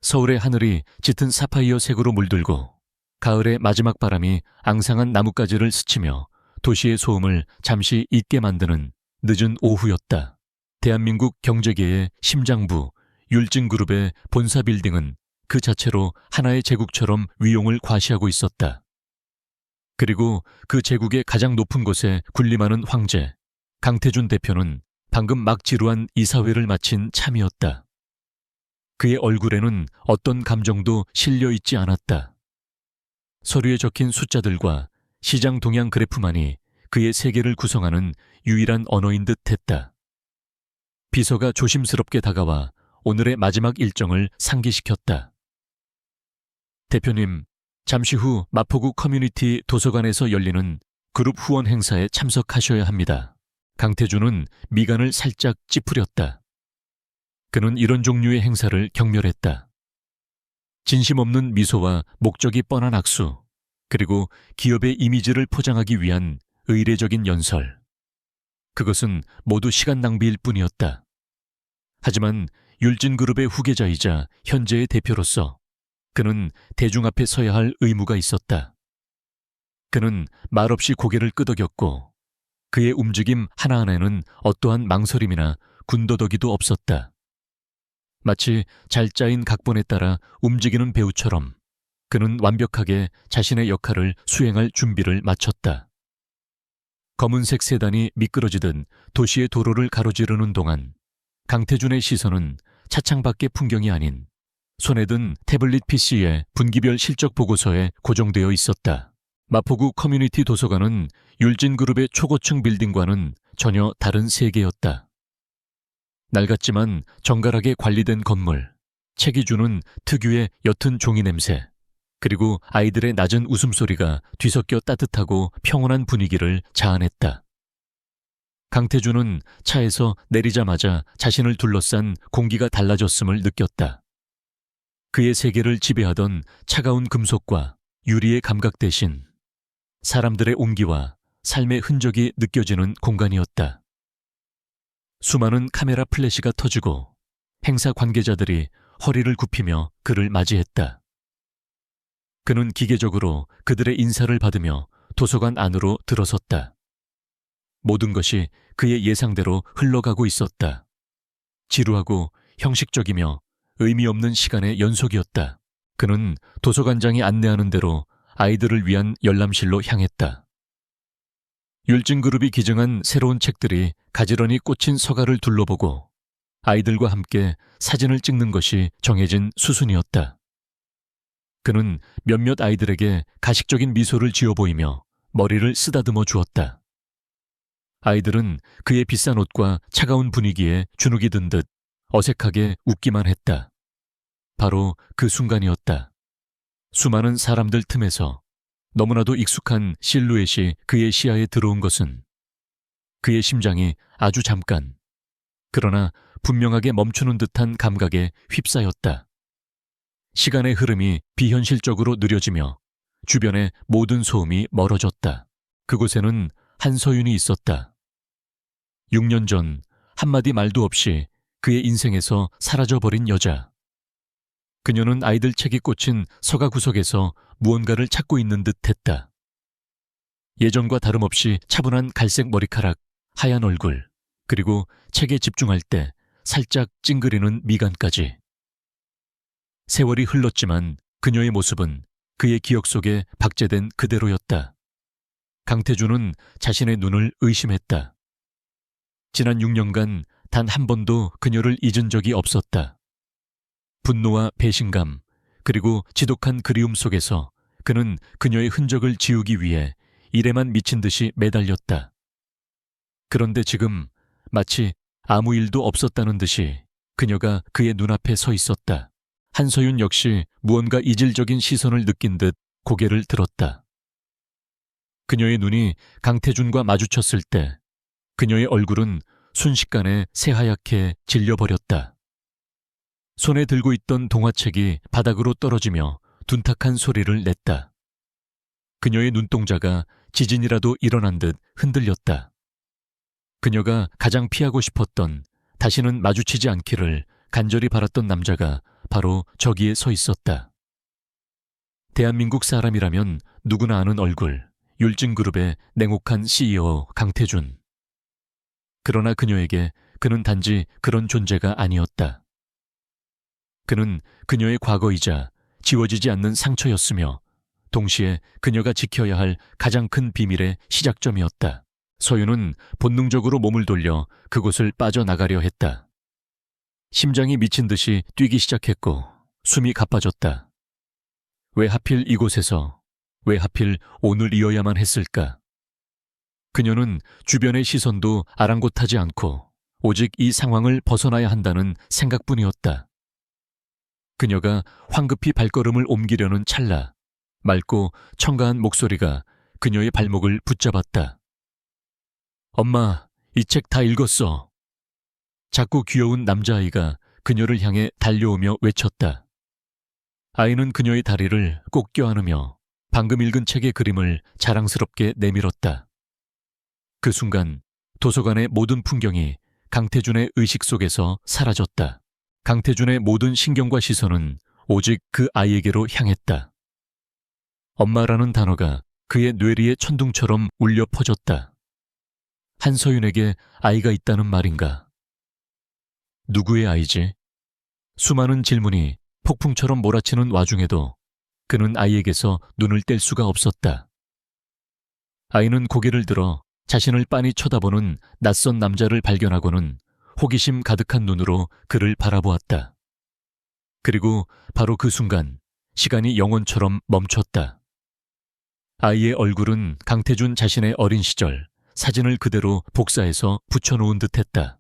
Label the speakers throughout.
Speaker 1: 서울의 하늘이 짙은 사파이어 색으로 물들고 가을의 마지막 바람이 앙상한 나뭇가지를 스치며 도시의 소음을 잠시 잊게 만드는 늦은 오후였다. 대한민국 경제계의 심장부 율진그룹의 본사 빌딩은 그 자체로 하나의 제국처럼 위용을 과시하고 있었다. 그리고 그 제국의 가장 높은 곳에 군림하는 황제 강태준 대표는 방금 막 지루한 이사회를 마친 참이었다. 그의 얼굴에는 어떤 감정도 실려있지 않았다. 서류에 적힌 숫자들과 시장 동향 그래프만이 그의 세계를 구성하는 유일한 언어인 듯 했다. 비서가 조심스럽게 다가와 오늘의 마지막 일정을 상기시켰다. 대표님, 잠시 후 마포구 커뮤니티 도서관에서 열리는 그룹 후원 행사에 참석하셔야 합니다. 강태준은 미간을 살짝 찌푸렸다. 그는 이런 종류의 행사를 경멸했다. 진심 없는 미소와 목적이 뻔한 악수, 그리고 기업의 이미지를 포장하기 위한 의례적인 연설. 그것은 모두 시간 낭비일 뿐이었다. 하지만 율진그룹의 후계자이자 현재의 대표로서 그는 대중 앞에 서야 할 의무가 있었다. 그는 말없이 고개를 끄덕였고 그의 움직임 하나하나에는 어떠한 망설임이나 군더더기도 없었다. 마치 잘 짜인 각본에 따라 움직이는 배우처럼 그는 완벽하게 자신의 역할을 수행할 준비를 마쳤다. 검은색 세단이 미끄러지듯 도시의 도로를 가로지르는 동안 강태준의 시선은 차창 밖의 풍경이 아닌 손에 든 태블릿 PC의 분기별 실적 보고서에 고정되어 있었다. 마포구 커뮤니티 도서관은 율진그룹의 초고층 빌딩과는 전혀 다른 세계였다. 낡았지만 정갈하게 관리된 건물, 책이 주는 특유의 옅은 종이 냄새, 그리고 아이들의 낮은 웃음소리가 뒤섞여 따뜻하고 평온한 분위기를 자아냈다. 강태준은 차에서 내리자마자 자신을 둘러싼 공기가 달라졌음을 느꼈다. 그의 세계를 지배하던 차가운 금속과 유리의 감각 대신 사람들의 온기와 삶의 흔적이 느껴지는 공간이었다. 수많은 카메라 플래시가 터지고 행사 관계자들이 허리를 굽히며 그를 맞이했다. 그는 기계적으로 그들의 인사를 받으며 도서관 안으로 들어섰다. 모든 것이 그의 예상대로 흘러가고 있었다. 지루하고 형식적이며 의미 없는 시간의 연속이었다. 그는 도서관장이 안내하는 대로 아이들을 위한 열람실로 향했다. 율진그룹이 기증한 새로운 책들이 가지런히 꽂힌 서가를 둘러보고 아이들과 함께 사진을 찍는 것이 정해진 수순이었다. 그는 몇몇 아이들에게 가식적인 미소를 지어 보이며 머리를 쓰다듬어 주었다. 아이들은 그의 비싼 옷과 차가운 분위기에 주눅이 든 듯 어색하게 웃기만 했다. 바로 그 순간이었다. 수많은 사람들 틈에서 너무나도 익숙한 실루엣이 그의 시야에 들어온 것은 그의 심장이 아주 잠깐, 그러나 분명하게 멈추는 듯한 감각에 휩싸였다. 시간의 흐름이 비현실적으로 느려지며 주변의 모든 소음이 멀어졌다. 그곳에는 한서윤이 있었다. 6년 전 한마디 말도 없이 그의 인생에서 사라져버린 여자. 그녀는 아이들 책이 꽂힌 서가 구석에서 무언가를 찾고 있는 듯 했다. 예전과 다름없이 차분한 갈색 머리카락, 하얀 얼굴, 그리고 책에 집중할 때 살짝 찡그리는 미간까지. 세월이 흘렀지만 그녀의 모습은 그의 기억 속에 박제된 그대로였다. 강태준은 자신의 눈을 의심했다. 지난 6년간 단 한 번도 그녀를 잊은 적이 없었다. 분노와 배신감, 그리고 지독한 그리움 속에서 그는 그녀의 흔적을 지우기 위해 일에만 미친 듯이 매달렸다. 그런데 지금 마치 아무 일도 없었다는 듯이 그녀가 그의 눈앞에 서 있었다. 한서윤 역시 무언가 이질적인 시선을 느낀 듯 고개를 들었다. 그녀의 눈이 강태준과 마주쳤을 때 그녀의 얼굴은 순식간에 새하얗게 질려버렸다. 손에 들고 있던 동화책이 바닥으로 떨어지며 둔탁한 소리를 냈다. 그녀의 눈동자가 지진이라도 일어난 듯 흔들렸다. 그녀가 가장 피하고 싶었던 다시는 마주치지 않기를 간절히 바랐던 남자가 바로 저기에 서 있었다. 대한민국 사람이라면 누구나 아는 얼굴, 율진그룹의 냉혹한 CEO 강태준. 그러나 그녀에게 그는 단지 그런 존재가 아니었다. 그는 그녀의 과거이자 지워지지 않는 상처였으며 동시에 그녀가 지켜야 할 가장 큰 비밀의 시작점이었다. 서윤은 본능적으로 몸을 돌려 그곳을 빠져나가려 했다. 심장이 미친 듯이 뛰기 시작했고 숨이 가빠졌다. 왜 하필 이곳에서, 왜 하필 오늘이어야만 했을까? 그녀는 주변의 시선도 아랑곳하지 않고 오직 이 상황을 벗어나야 한다는 생각뿐이었다. 그녀가 황급히 발걸음을 옮기려는 찰나 맑고 청가한 목소리가 그녀의 발목을 붙잡았다. 엄마, 이 책 다 읽었어. 작고 귀여운 남자아이가 그녀를 향해 달려오며 외쳤다. 아이는 그녀의 다리를 꼭 껴안으며 방금 읽은 책의 그림을 자랑스럽게 내밀었다. 그 순간 도서관의 모든 풍경이 강태준의 의식 속에서 사라졌다. 강태준의 모든 신경과 시선은 오직 그 아이에게로 향했다. 엄마라는 단어가 그의 뇌리에 천둥처럼 울려 퍼졌다. 한서윤에게 아이가 있다는 말인가? 누구의 아이지? 수많은 질문이 폭풍처럼 몰아치는 와중에도 그는 아이에게서 눈을 뗄 수가 없었다. 아이는 고개를 들어 자신을 빤히 쳐다보는 낯선 남자를 발견하고는 호기심 가득한 눈으로 그를 바라보았다. 그리고 바로 그 순간 시간이 영원처럼 멈췄다. 아이의 얼굴은 강태준 자신의 어린 시절 사진을 그대로 복사해서 붙여놓은 듯했다.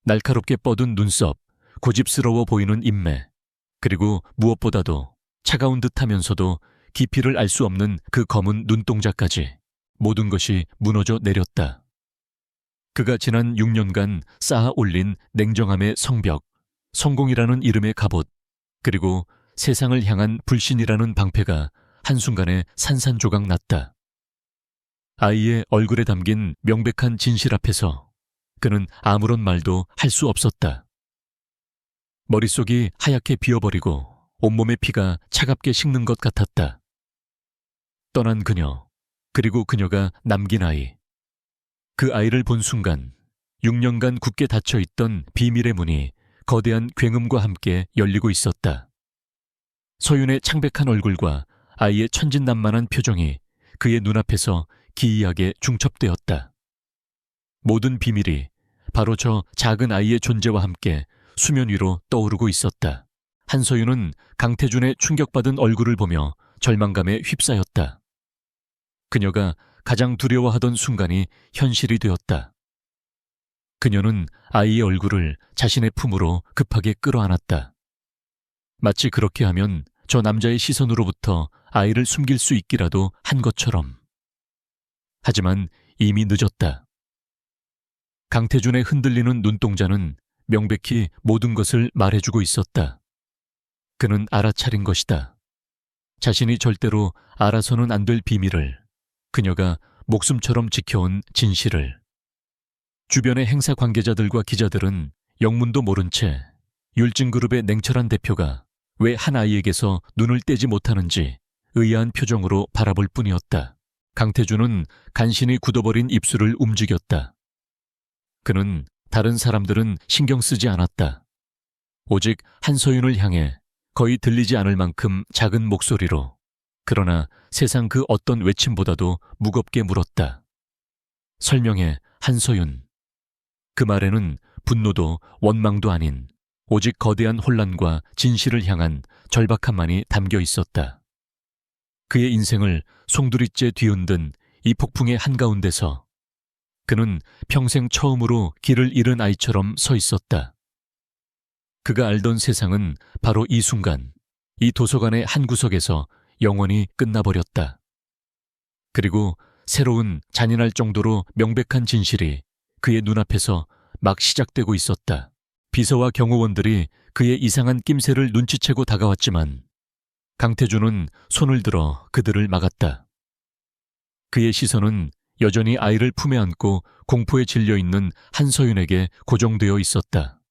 Speaker 1: 날카롭게 뻗은 눈썹, 고집스러워 보이는 인매, 그리고 무엇보다도 차가운 듯하면서도 깊이를 알 수 없는 그 검은 눈동자까지 모든 것이 무너져 내렸다. 그가 지난 6년간 쌓아 올린 냉정함의 성벽, 성공이라는 이름의 갑옷, 그리고 세상을 향한 불신이라는 방패가 한순간에 산산조각 났다. 아이의 얼굴에 담긴 명백한 진실 앞에서 그는 아무런 말도 할 수 없었다. 머릿속이 하얗게 비어버리고 온몸의 피가 차갑게 식는 것 같았다. 떠난 그녀, 그리고 그녀가 남긴 아이. 그 아이를 본 순간 6년간 굳게 닫혀있던 비밀의 문이 거대한 굉음과 함께 열리고 있었다. 서윤의 창백한 얼굴과 아이의 천진난만한 표정이 그의 눈앞에서 기이하게 중첩되었다. 모든 비밀이 바로 저 작은 아이의 존재와 함께 수면 위로 떠오르고 있었다. 한서윤은 강태준의 충격받은 얼굴을 보며 절망감에 휩싸였다. 그녀가 가장 두려워하던 순간이 현실이 되었다. 그녀는 아이의 얼굴을 자신의 품으로 급하게 끌어안았다. 마치 그렇게 하면 저 남자의 시선으로부터 아이를 숨길 수 있기라도 한 것처럼. 하지만 이미 늦었다. 강태준의 흔들리는 눈동자는 명백히 모든 것을 말해주고 있었다. 그는 알아차린 것이다. 자신이 절대로 알아서는 안 될 비밀을, 그녀가 목숨처럼 지켜온 진실을. 주변의 행사 관계자들과 기자들은 영문도 모른 채 율진그룹의 냉철한 대표가 왜 한 아이에게서 눈을 떼지 못하는지 의아한 표정으로 바라볼 뿐이었다. 강태준은 간신히 굳어버린 입술을 움직였다. 그는 다른 사람들은 신경 쓰지 않았다. 오직 한서윤을 향해 거의 들리지 않을 만큼 작은 목소리로, 그러나 세상 그 어떤 외침보다도 무겁게 물었다. 설명해, 한서윤. 그 말에는 분노도 원망도 아닌 오직 거대한 혼란과 진실을 향한 절박함만이 담겨 있었다. 그의 인생을 송두리째 뒤흔든 이 폭풍의 한가운데서 그는 평생 처음으로 길을 잃은 아이처럼 서 있었다. 그가 알던 세상은 바로 이 순간, 이 도서관의 한 구석에서 영원히 끝나버렸다. 그리고 새로운 잔인할 정도로 명백한 진실이 그의 눈앞에서 막 시작되고 있었다. 비서와 경호원들이 그의 이상한 낌새를 눈치채고 다가왔지만 강태준은 손을 들어 그들을 막았다. 그의 시선은 여전히 아이를 품에 안고 공포에 질려 있는 한서윤에게 고정되어 있었다.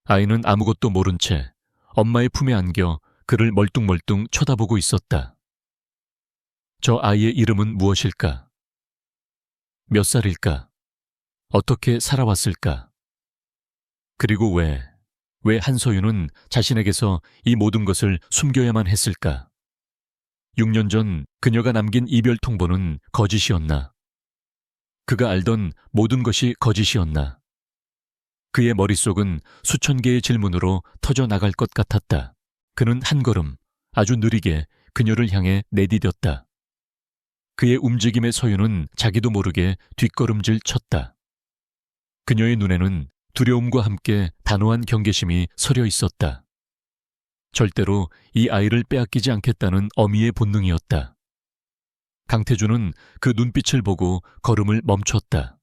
Speaker 1: 아이는 아무것도 모른 채 엄마의 품에 안겨 그를 멀뚱멀뚱 쳐다보고 있었다. 저 아이의 이름은 무엇일까? 몇 살일까? 어떻게 살아왔을까? 그리고 왜 한서윤은 자신에게서 이 모든 것을 숨겨야만 했을까? 6년 전 그녀가 남긴 이별 통보는 거짓이었나? 그가 알던 모든 것이 거짓이었나? 그의 머릿속은 수천 개의 질문으로 터져 나갈 것 같았다. 그는 한 걸음, 아주 느리게 그녀를 향해 내디뎠다. 그의 움직임의 서유는 자기도 모르게 뒷걸음질 쳤다. 그녀의 눈에는 두려움과 함께 단호한 경계심이 서려 있었다. 절대로 이 아이를 빼앗기지 않겠다는 어미의 본능이었다. 강태준은 그 눈빛을 보고 걸음을 멈췄다.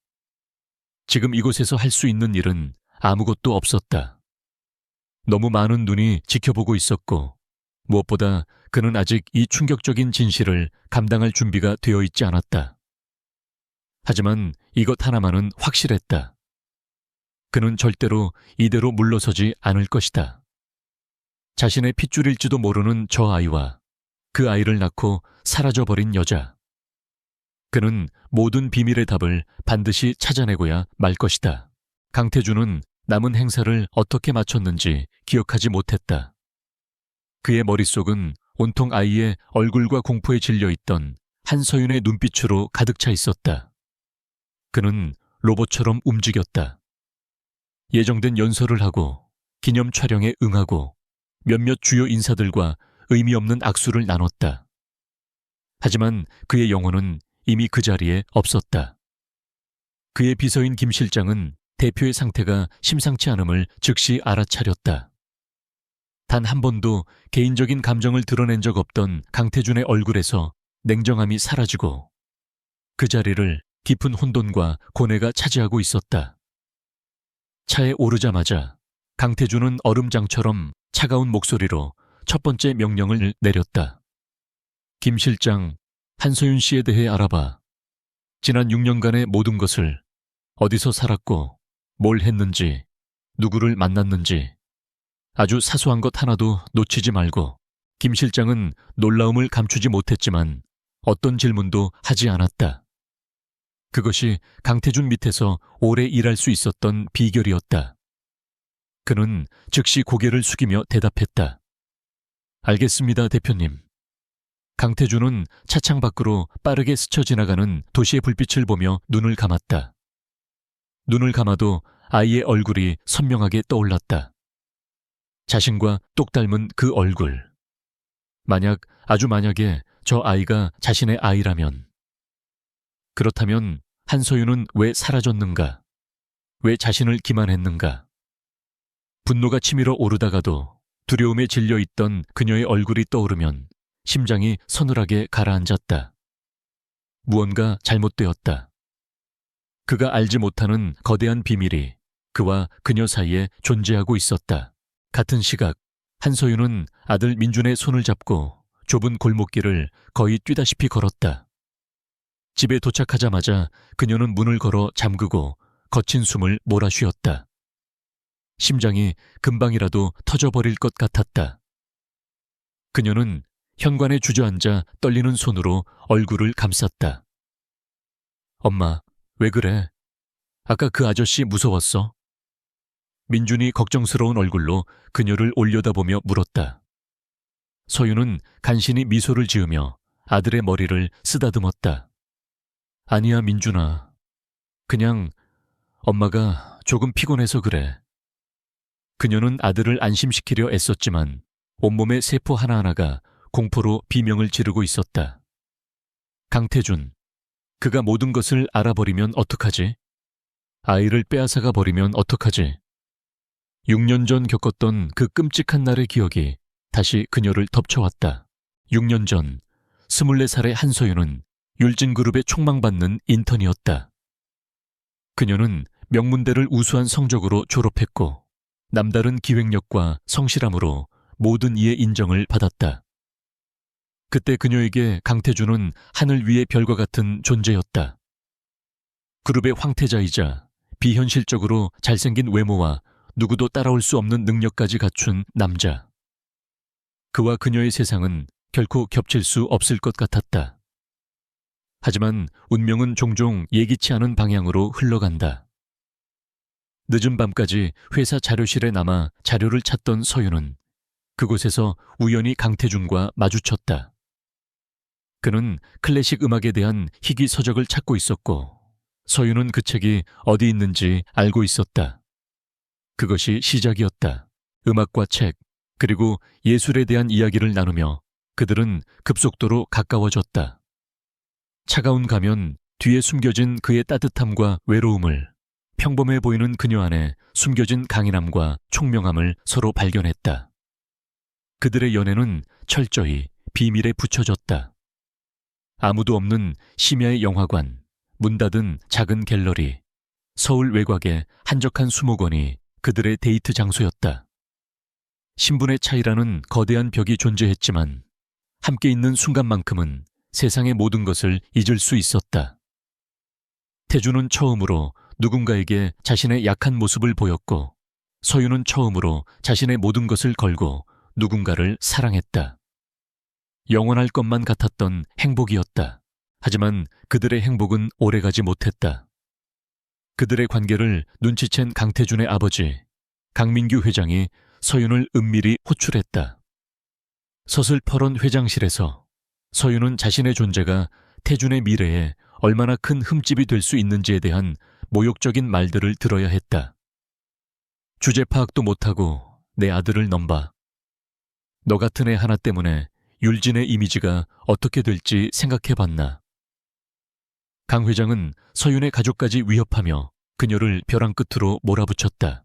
Speaker 1: 지금 이곳에서 할 수 있는 일은 아무것도 없었다. 너무 많은 눈이 지켜보고 있었고 무엇보다 그는 아직 이 충격적인 진실을 감당할 준비가 되어 있지 않았다. 하지만 이것 하나만은 확실했다. 그는 절대로 이대로 물러서지 않을 것이다. 자신의 핏줄일지도 모르는 저 아이와 그 아이를 낳고 사라져버린 여자. 그는 모든 비밀의 답을 반드시 찾아내고야 말 것이다. 강태준은 남은 행사를 어떻게 마쳤는지 기억하지 못했다. 그의 머릿속은 온통 아이의 얼굴과 공포에 질려있던 한서윤의 눈빛으로 가득 차 있었다. 그는 로봇처럼 움직였다. 예정된 연설을 하고 기념 촬영에 응하고 몇몇 주요 인사들과 의미 없는 악수를 나눴다. 하지만 그의 영혼은 이미 그 자리에 없었다. 그의 비서인 김 실장은 대표의 상태가 심상치 않음을 즉시 알아차렸다. 단 한 번도 개인적인 감정을 드러낸 적 없던 강태준의 얼굴에서 냉정함이 사라지고 그 자리를 깊은 혼돈과 고뇌가 차지하고 있었다. 차에 오르자마자 강태준은 얼음장처럼 차가운 목소리로 첫 번째 명령을 내렸다. 김 실장, 한서윤 씨에 대해 알아봐. 지난 6년간의 모든 것을 어디서 살았고 뭘 했는지 누구를 만났는지 아주 사소한 것 하나도 놓치지 말고. 김 실장은 놀라움을 감추지 못했지만 어떤 질문도 하지 않았다. 그것이 강태준 밑에서 오래 일할 수 있었던 비결이었다. 그는 즉시 고개를 숙이며 대답했다. 알겠습니다, 대표님. 강태준은 차창 밖으로 빠르게 스쳐 지나가는 도시의 불빛을 보며 눈을 감았다. 눈을 감아도 아이의 얼굴이 선명하게 떠올랐다. 자신과 똑 닮은 그 얼굴. 아주 만약에 저 아이가 자신의 아이라면. 그렇다면 한서윤은 왜 사라졌는가? 왜 자신을 기만했는가? 분노가 치밀어 오르다가도 두려움에 질려있던 그녀의 얼굴이 떠오르면 심장이 서늘하게 가라앉았다. 무언가 잘못되었다. 그가 알지 못하는 거대한 비밀이 그와 그녀 사이에 존재하고 있었다. 같은 시각 한서윤은 아들 민준의 손을 잡고 좁은 골목길을 거의 뛰다시피 걸었다. 집에 도착하자마자 그녀는 문을 걸어 잠그고 거친 숨을 몰아쉬었다. 심장이 금방이라도 터져버릴 것 같았다. 그녀는 현관에 주저앉아 떨리는 손으로 얼굴을 감쌌다. 엄마, 왜 그래? 아까 그 아저씨 무서웠어? 민준이 걱정스러운 얼굴로 그녀를 올려다보며 물었다. 서윤은 간신히 미소를 지으며 아들의 머리를 쓰다듬었다. 아니야, 민준아. 그냥 엄마가 조금 피곤해서 그래. 그녀는 아들을 안심시키려 애썼지만 온몸의 세포 하나하나가 공포로 비명을 지르고 있었다. 강태준, 그가 모든 것을 알아버리면 어떡하지? 아이를 빼앗아가 버리면 어떡하지? 6년 전 겪었던 그 끔찍한 날의 기억이 다시 그녀를 덮쳐왔다. 6년 전 24살의 한서윤은 율진그룹에 촉망받는 인턴이었다. 그녀는 명문대를 우수한 성적으로 졸업했고 남다른 기획력과 성실함으로 모든 이의 인정을 받았다. 그때 그녀에게 강태준은 하늘 위의 별과 같은 존재였다. 그룹의 황태자이자 비현실적으로 잘생긴 외모와 누구도 따라올 수 없는 능력까지 갖춘 남자. 그와 그녀의 세상은 결코 겹칠 수 없을 것 같았다. 하지만 운명은 종종 예기치 않은 방향으로 흘러간다. 늦은 밤까지 회사 자료실에 남아 자료를 찾던 서윤은 그곳에서 우연히 강태준과 마주쳤다. 그는 클래식 음악에 대한 희귀 서적을 찾고 있었고 서윤은 그 책이 어디 있는지 알고 있었다. 그것이 시작이었다. 음악과 책, 그리고 예술에 대한 이야기를 나누며 그들은 급속도로 가까워졌다. 차가운 가면 뒤에 숨겨진 그의 따뜻함과 외로움을, 평범해 보이는 그녀 안에 숨겨진 강인함과 총명함을 서로 발견했다. 그들의 연애는 철저히 비밀에 붙여졌다. 아무도 없는 심야의 영화관, 문 닫은 작은 갤러리, 서울 외곽의 한적한 수목원이 그들의 데이트 장소였다. 신분의 차이라는 거대한 벽이 존재했지만 함께 있는 순간만큼은 세상의 모든 것을 잊을 수 있었다. 태주는 처음으로 누군가에게 자신의 약한 모습을 보였고 서윤은 처음으로 자신의 모든 것을 걸고 누군가를 사랑했다. 영원할 것만 같았던 행복이었다. 하지만 그들의 행복은 오래가지 못했다. 그들의 관계를 눈치챈 강태준의 아버지 강민규 회장이 서윤을 은밀히 호출했다. 서슬퍼런 회장실에서 서윤은 자신의 존재가 태준의 미래에 얼마나 큰 흠집이 될 수 있는지에 대한 모욕적인 말들을 들어야 했다. 주제 파악도 못하고 내 아들을 넘봐. 너 같은 애 하나 때문에 율진의 이미지가 어떻게 될지 생각해봤나. 강 회장은 서윤의 가족까지 위협하며 그녀를 벼랑 끝으로 몰아붙였다.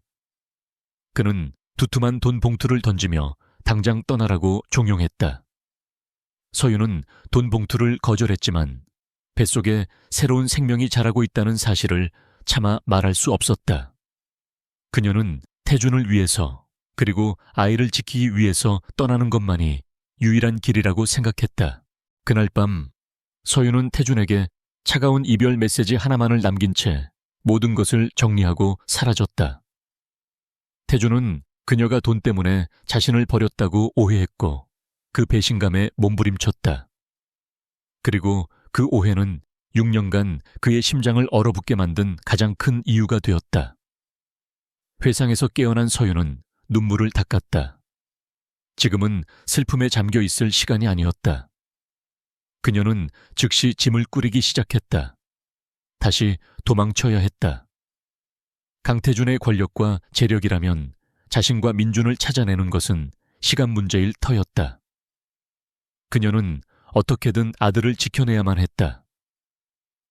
Speaker 1: 그는 두툼한 돈 봉투를 던지며 당장 떠나라고 종용했다. 서윤은 돈 봉투를 거절했지만 뱃속에 새로운 생명이 자라고 있다는 사실을 차마 말할 수 없었다. 그녀는 태준을 위해서 그리고 아이를 지키기 위해서 떠나는 것만이 유일한 길이라고 생각했다. 그날 밤 서윤은 태준에게 차가운 이별 메시지 하나만을 남긴 채 모든 것을 정리하고 사라졌다. 태준은 그녀가 돈 때문에 자신을 버렸다고 오해했고 그 배신감에 몸부림쳤다. 그리고 그 오해는 6년간 그의 심장을 얼어붙게 만든 가장 큰 이유가 되었다. 회상에서 깨어난 서윤은 눈물을 닦았다. 지금은 슬픔에 잠겨 있을 시간이 아니었다. 그녀는 즉시 짐을 꾸리기 시작했다. 다시 도망쳐야 했다. 강태준의 권력과 재력이라면 자신과 민준을 찾아내는 것은 시간 문제일 터였다. 그녀는 어떻게든 아들을 지켜내야만 했다.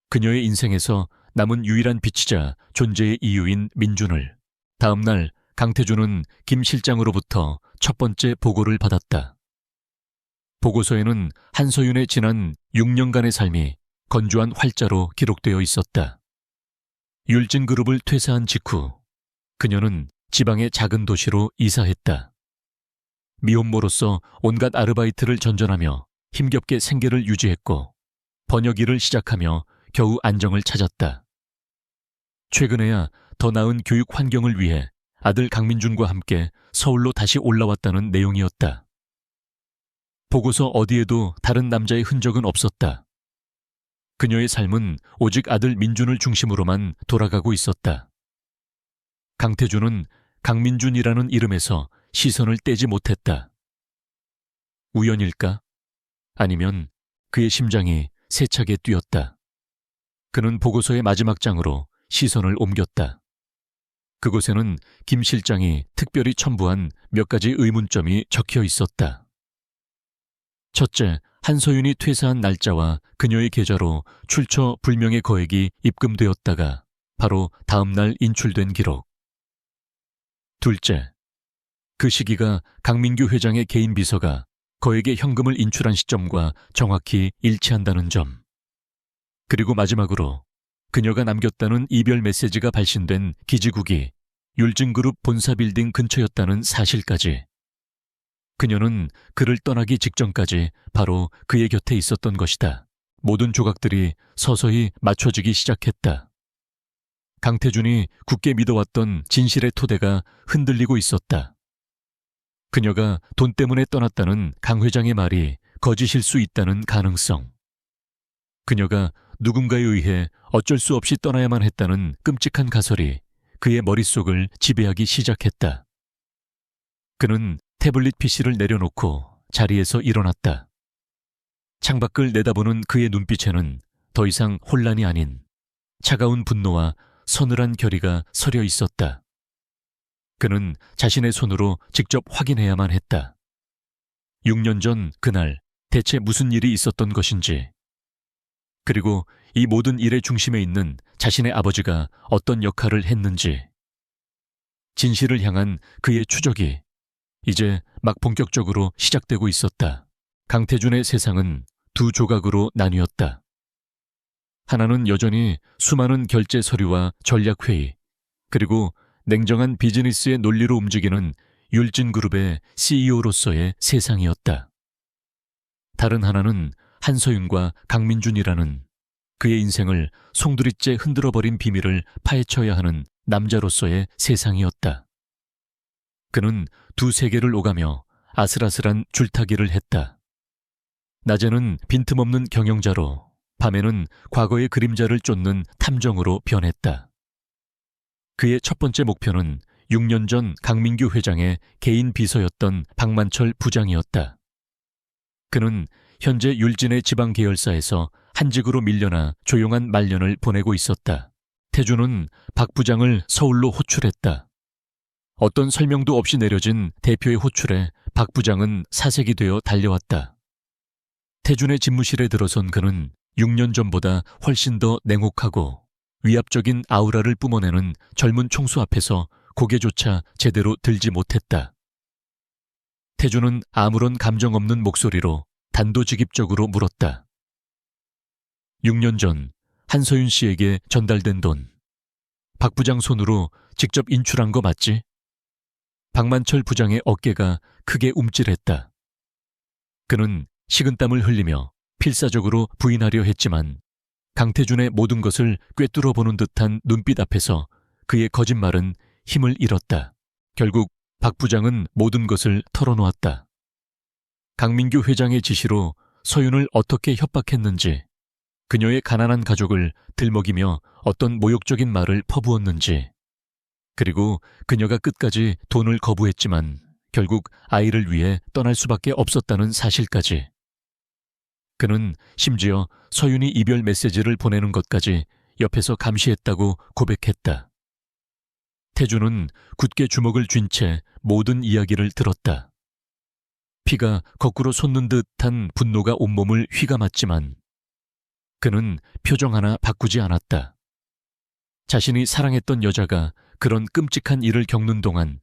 Speaker 1: 그녀의 인생에서 남은 유일한 빛이자 존재의 이유인 민준을 다음 날 강태준은 김 실장으로부터 첫 번째 보고를 받았다. 보고서에는 한서윤의 지난 6년간의 삶이 건조한 활자로 기록되어 있었다. 율진그룹을 퇴사한 직후 그녀는 지방의 작은 도시로 이사했다. 미혼모로서 온갖 아르바이트를 전전하며 힘겹게 생계를 유지했고 번역 일을 시작하며 겨우 안정을 찾았다. 최근에야 더 나은 교육 환경을 위해 아들 강민준과 함께 서울로 다시 올라왔다는 내용이었다. 보고서 어디에도 다른 남자의 흔적은 없었다. 그녀의 삶은 오직 아들 민준을 중심으로만 돌아가고 있었다. 강태준은 강민준이라는 이름에서 시선을 떼지 못했다. 우연일까? 아니면 그의 심장이 세차게 뛰었다. 그는 보고서의 마지막 장으로 시선을 옮겼다. 그곳에는 김 실장이 특별히 첨부한 몇 가지 의문점이 적혀 있었다. 첫째, 한서윤이 퇴사한 날짜와 그녀의 계좌로 출처 불명의 거액이 입금되었다가 바로 다음 날 인출된 기록. 둘째, 그 시기가 강민규 회장의 개인 비서가 거액의 현금을 인출한 시점과 정확히 일치한다는 점. 그리고 마지막으로 그녀가 남겼다는 이별 메시지가 발신된 기지국이 율진그룹 본사 빌딩 근처였다는 사실까지. 그녀는 그를 떠나기 직전까지 바로 그의 곁에 있었던 것이다. 모든 조각들이 서서히 맞춰지기 시작했다. 강태준이 굳게 믿어왔던 진실의 토대가 흔들리고 있었다. 그녀가 돈 때문에 떠났다는 강 회장의 말이 거짓일 수 있다는 가능성. 그녀가 누군가에 의해 어쩔 수 없이 떠나야만 했다는 끔찍한 가설이 그의 머릿속을 지배하기 시작했다. 그는 태블릿 PC를 내려놓고 자리에서 일어났다. 창밖을 내다보는 그의 눈빛에는 더 이상 혼란이 아닌 차가운 분노와 서늘한 결의가 서려 있었다. 그는 자신의 손으로 직접 확인해야만 했다. 6년 전 그날 대체 무슨 일이 있었던 것인지, 그리고 이 모든 일의 중심에 있는 자신의 아버지가 어떤 역할을 했는지, 진실을 향한 그의 추적이 이제 막 본격적으로 시작되고 있었다. 강태준의 세상은 두 조각으로 나뉘었다. 하나는 여전히 수많은 결제 서류와 전략회의, 그리고 냉정한 비즈니스의 논리로 움직이는 율진그룹의 CEO로서의 세상이었다. 다른 하나는 한서윤과 강민준이라는 그의 인생을 송두리째 흔들어버린 비밀을 파헤쳐야 하는 남자로서의 세상이었다. 그는 두 세계를 오가며 아슬아슬한 줄타기를 했다. 낮에는 빈틈없는 경영자로, 밤에는 과거의 그림자를 쫓는 탐정으로 변했다. 그의 첫 번째 목표는 6년 전 강민규 회장의 개인 비서였던 박만철 부장이었다. 그는 현재 율진의 지방 계열사에서 한직으로 밀려나 조용한 말년을 보내고 있었다. 태준은 박 부장을 서울로 호출했다. 어떤 설명도 없이 내려진 대표의 호출에 박 부장은 사색이 되어 달려왔다. 태준의 집무실에 들어선 그는 6년 전보다 훨씬 더 냉혹하고 위압적인 아우라를 뿜어내는 젊은 총수 앞에서 고개조차 제대로 들지 못했다. 태준은 아무런 감정 없는 목소리로 단도직입적으로 물었다. 6년 전 한서윤 씨에게 전달된 돈, 박 부장 손으로 직접 인출한 거 맞지? 박만철 부장의 어깨가 크게 움찔했다. 그는 식은땀을 흘리며 필사적으로 부인하려 했지만 강태준의 모든 것을 꿰뚫어 보는 듯한 눈빛 앞에서 그의 거짓말은 힘을 잃었다. 결국 박 부장은 모든 것을 털어놓았다. 강민규 회장의 지시로 서윤을 어떻게 협박했는지, 그녀의 가난한 가족을 들먹이며 어떤 모욕적인 말을 퍼부었는지, 그리고 그녀가 끝까지 돈을 거부했지만 결국 아이를 위해 떠날 수밖에 없었다는 사실까지. 그는 심지어 서윤이 이별 메시지를 보내는 것까지 옆에서 감시했다고 고백했다. 태준은 굳게 주먹을 쥔 채 모든 이야기를 들었다. 피가 거꾸로 솟는 듯한 분노가 온몸을 휘감았지만 그는 표정 하나 바꾸지 않았다. 자신이 사랑했던 여자가 그런 끔찍한 일을 겪는 동안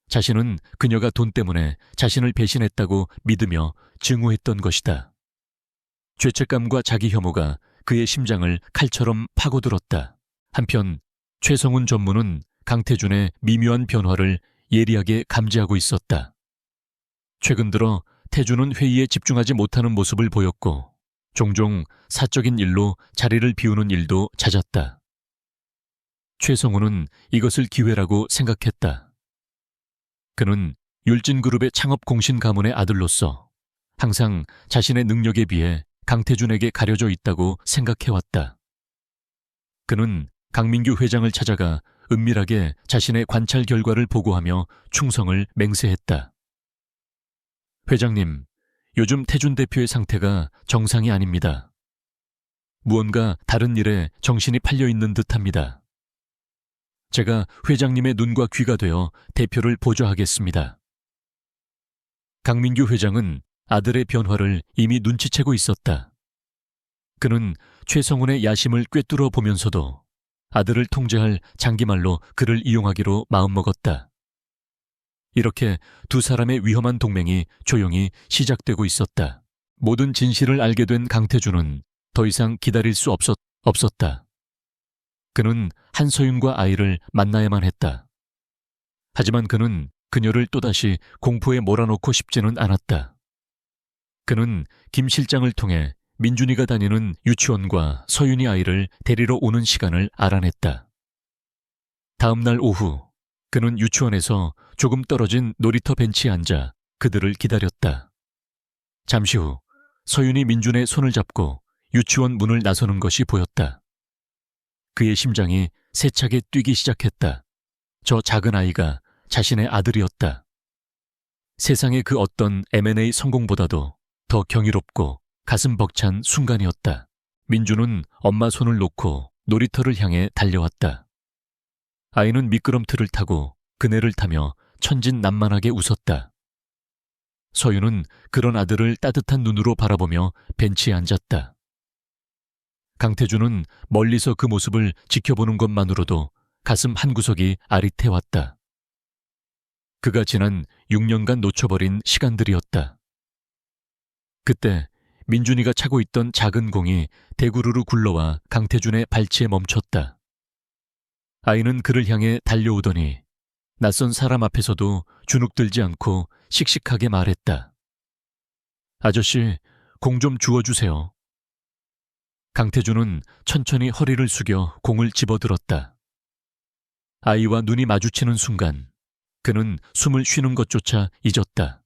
Speaker 1: 자신은 그녀가 돈 때문에 자신을 배신했다고 믿으며 증오했던 것이다. 죄책감과 자기 혐오가 그의 심장을 칼처럼 파고들었다. 한편 최성훈 전무는 강태준의 미묘한 변화를 예리하게 감지하고 있었다. 최근 들어 태준은 회의에 집중하지 못하는 모습을 보였고 종종 사적인 일로 자리를 비우는 일도 잦았다. 최성훈은 이것을 기회라고 생각했다. 그는 율진그룹의 창업 공신 가문의 아들로서 항상 자신의 능력에 비해 강태준에게 가려져 있다고 생각해왔다. 그는 강민규 회장을 찾아가 은밀하게 자신의 관찰 결과를 보고하며 충성을 맹세했다. 회장님, 요즘 태준 대표의 상태가 정상이 아닙니다. 무언가 다른 일에 정신이 팔려있는 듯합니다. 제가 회장님의 눈과 귀가 되어 대표를 보좌하겠습니다. 강민규 회장은 아들의 변화를 이미 눈치채고 있었다. 그는 최성훈의 야심을 꿰뚫어 보면서도 아들을 통제할 장기말로 그를 이용하기로 마음먹었다. 이렇게 두 사람의 위험한 동맹이 조용히 시작되고 있었다. 모든 진실을 알게 된 강태준은 더 이상 기다릴 수 없었다. 그는 한서윤과 아이를 만나야만 했다. 하지만 그는 그녀를 또다시 공포에 몰아넣고 싶지는 않았다. 그는 김 실장을 통해 민준이가 다니는 유치원과 서윤이 아이를 데리러 오는 시간을 알아냈다. 다음 날 오후 그는 유치원에서 조금 떨어진 놀이터 벤치에 앉아 그들을 기다렸다. 잠시 후 서윤이 민준의 손을 잡고 유치원 문을 나서는 것이 보였다. 그의 심장이 세차게 뛰기 시작했다. 저 작은 아이가 자신의 아들이었다. 세상의 그 어떤 M&A 성공보다도 더 경이롭고 가슴 벅찬 순간이었다. 민준은 엄마 손을 놓고 놀이터를 향해 달려왔다. 아이는 미끄럼틀을 타고 그네를 타며 천진난만하게 웃었다. 서윤은 그런 아들을 따뜻한 눈으로 바라보며 벤치에 앉았다. 강태준은 멀리서 그 모습을 지켜보는 것만으로도 가슴 한구석이 아릿해왔다. 그가 지난 6년간 놓쳐버린 시간들이었다. 그때 민준이가 차고 있던 작은 공이 대구르르 굴러와 강태준의 발치에 멈췄다. 아이는 그를 향해 달려오더니 낯선 사람 앞에서도 주눅들지 않고 씩씩하게 말했다. 아저씨, 공 좀 주워주세요. 강태준은 천천히 허리를 숙여 공을 집어들었다. 아이와 눈이 마주치는 순간 그는 숨을 쉬는 것조차 잊었다.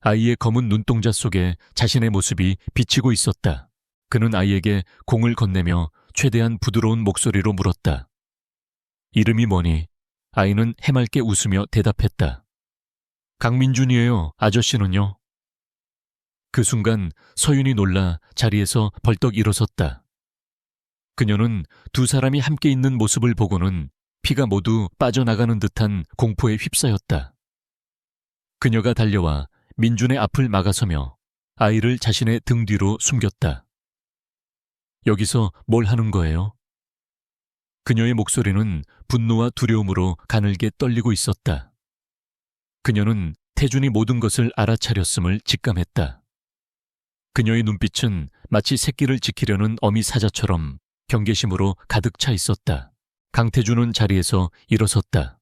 Speaker 1: 아이의 검은 눈동자 속에 자신의 모습이 비치고 있었다. 그는 아이에게 공을 건네며 최대한 부드러운 목소리로 물었다. 이름이 뭐니? 아이는 해맑게 웃으며 대답했다. 강민준이에요. 아저씨는요? 그 순간 서윤이 놀라 자리에서 벌떡 일어섰다. 그녀는 두 사람이 함께 있는 모습을 보고는 피가 모두 빠져나가는 듯한 공포에 휩싸였다. 그녀가 달려와 민준의 앞을 막아서며 아이를 자신의 등 뒤로 숨겼다. 여기서 뭘 하는 거예요? 그녀의 목소리는 분노와 두려움으로 가늘게 떨리고 있었다. 그녀는 태준이 모든 것을 알아차렸음을 직감했다. 그녀의 눈빛은 마치 새끼를 지키려는 어미 사자처럼 경계심으로 가득 차 있었다. 강태준은 자리에서 일어섰다.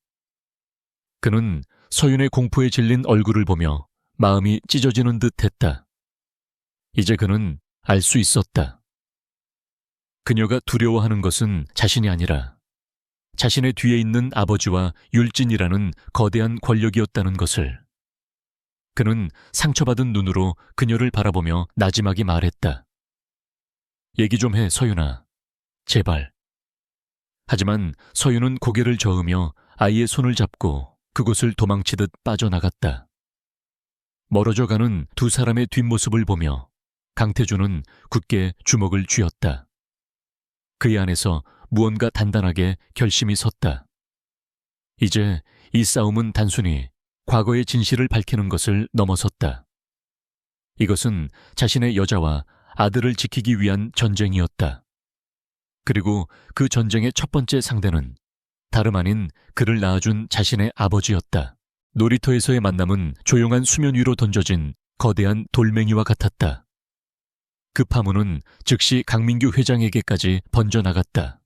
Speaker 1: 그는 서윤의 공포에 질린 얼굴을 보며 마음이 찢어지는 듯 했다. 이제 그는 알 수 있었다. 그녀가 두려워하는 것은 자신이 아니라 자신의 뒤에 있는 아버지와 율진이라는 거대한 권력이었다는 것을. 그는 상처받은 눈으로 그녀를 바라보며 나지막이 말했다. 얘기 좀 해, 서윤아. 제발. 하지만 서윤은 고개를 저으며 아이의 손을 잡고 그곳을 도망치듯 빠져나갔다. 멀어져가는 두 사람의 뒷모습을 보며 강태준은 굳게 주먹을 쥐었다. 그의 안에서 무언가 단단하게 결심이 섰다. 이제 이 싸움은 단순히 과거의 진실을 밝히는 것을 넘어섰다. 이것은 자신의 여자와 아들을 지키기 위한 전쟁이었다. 그리고 그 전쟁의 첫 번째 상대는 다름 아닌 그를 낳아준 자신의 아버지였다. 놀이터에서의 만남은 조용한 수면 위로 던져진 거대한 돌멩이와 같았다. 그 파문은 즉시 강민규 회장에게까지 번져나갔다.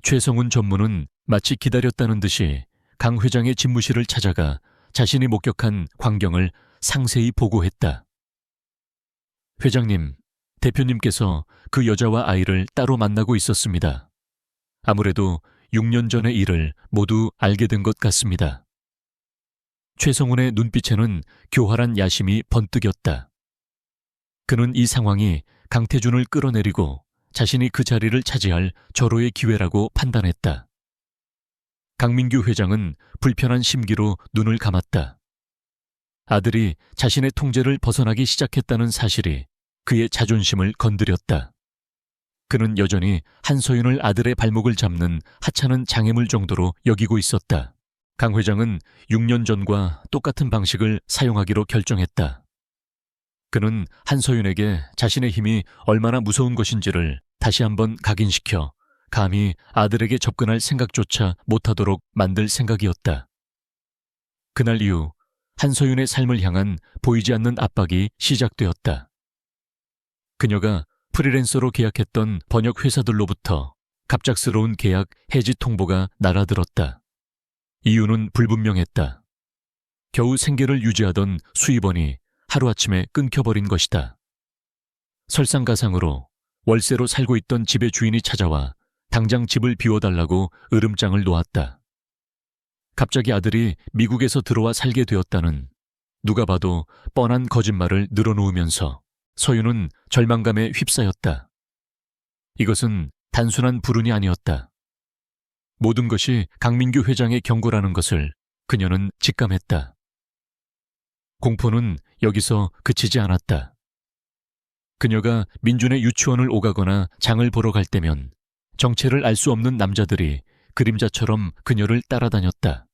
Speaker 1: 최성훈 전무는 마치 기다렸다는 듯이 강 회장의 집무실을 찾아가 자신이 목격한 광경을 상세히 보고했다. 회장님, 대표님께서 그 여자와 아이를 따로 만나고 있었습니다. 아무래도 6년 전의 일을 모두 알게 된 것 같습니다. 최성훈의 눈빛에는 교활한 야심이 번뜩였다. 그는 이 상황이 강태준을 끌어내리고 자신이 그 자리를 차지할 절호의 기회라고 판단했다. 강민규 회장은 불편한 심기로 눈을 감았다. 아들이 자신의 통제를 벗어나기 시작했다는 사실이 그의 자존심을 건드렸다. 그는 여전히 한서윤을 아들의 발목을 잡는 하찮은 장애물 정도로 여기고 있었다. 강 회장은 6년 전과 똑같은 방식을 사용하기로 결정했다. 그는 한서윤에게 자신의 힘이 얼마나 무서운 것인지를 다시 한번 각인시켜 감히 아들에게 접근할 생각조차 못하도록 만들 생각이었다. 그날 이후 한서윤의 삶을 향한 보이지 않는 압박이 시작되었다. 그녀가 프리랜서로 계약했던 번역 회사들로부터 갑작스러운 계약 해지 통보가 날아들었다. 이유는 불분명했다. 겨우 생계를 유지하던 수입원이 하루아침에 끊겨버린 것이다. 설상가상으로 월세로 살고 있던 집의 주인이 찾아와 당장 집을 비워달라고 으름장을 놓았다. 갑자기 아들이 미국에서 들어와 살게 되었다는 누가 봐도 뻔한 거짓말을 늘어놓으면서 서윤은 절망감에 휩싸였다. 이것은 단순한 불운이 아니었다. 모든 것이 강민규 회장의 경고라는 것을 그녀는 직감했다. 공포는 여기서 그치지 않았다. 그녀가 민준의 유치원을 오가거나 장을 보러 갈 때면 정체를 알 수 없는 남자들이 그림자처럼 그녀를 따라다녔다.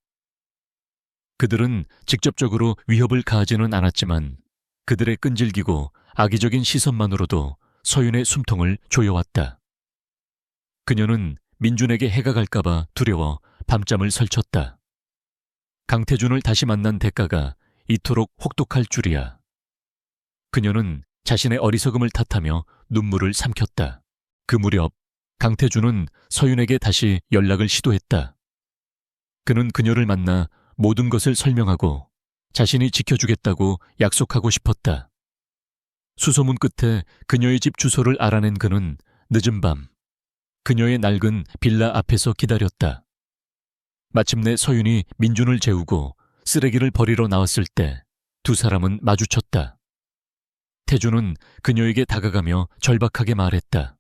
Speaker 1: 그들은 직접적으로 위협을 가하지는 않았지만 그들의 끈질기고 악의적인 시선만으로도 서윤의 숨통을 조여왔다. 그녀는 민준에게 해가 갈까봐 두려워 밤잠을 설쳤다. 강태준을 다시 만난 대가가 이토록 혹독할 줄이야. 그녀는 자신의 어리석음을 탓하며 눈물을 삼켰다. 그 무렵 강태준은 서윤에게 다시 연락을 시도했다. 그는 그녀를 만나 모든 것을 설명하고 자신이 지켜주겠다고 약속하고 싶었다. 수소문 끝에 그녀의 집 주소를 알아낸 그는 늦은 밤 그녀의 낡은 빌라 앞에서 기다렸다. 마침내 서윤이 민준을 재우고 쓰레기를 버리러 나왔을 때 두 사람은 마주쳤다. 태준은 그녀에게 다가가며 절박하게 말했다.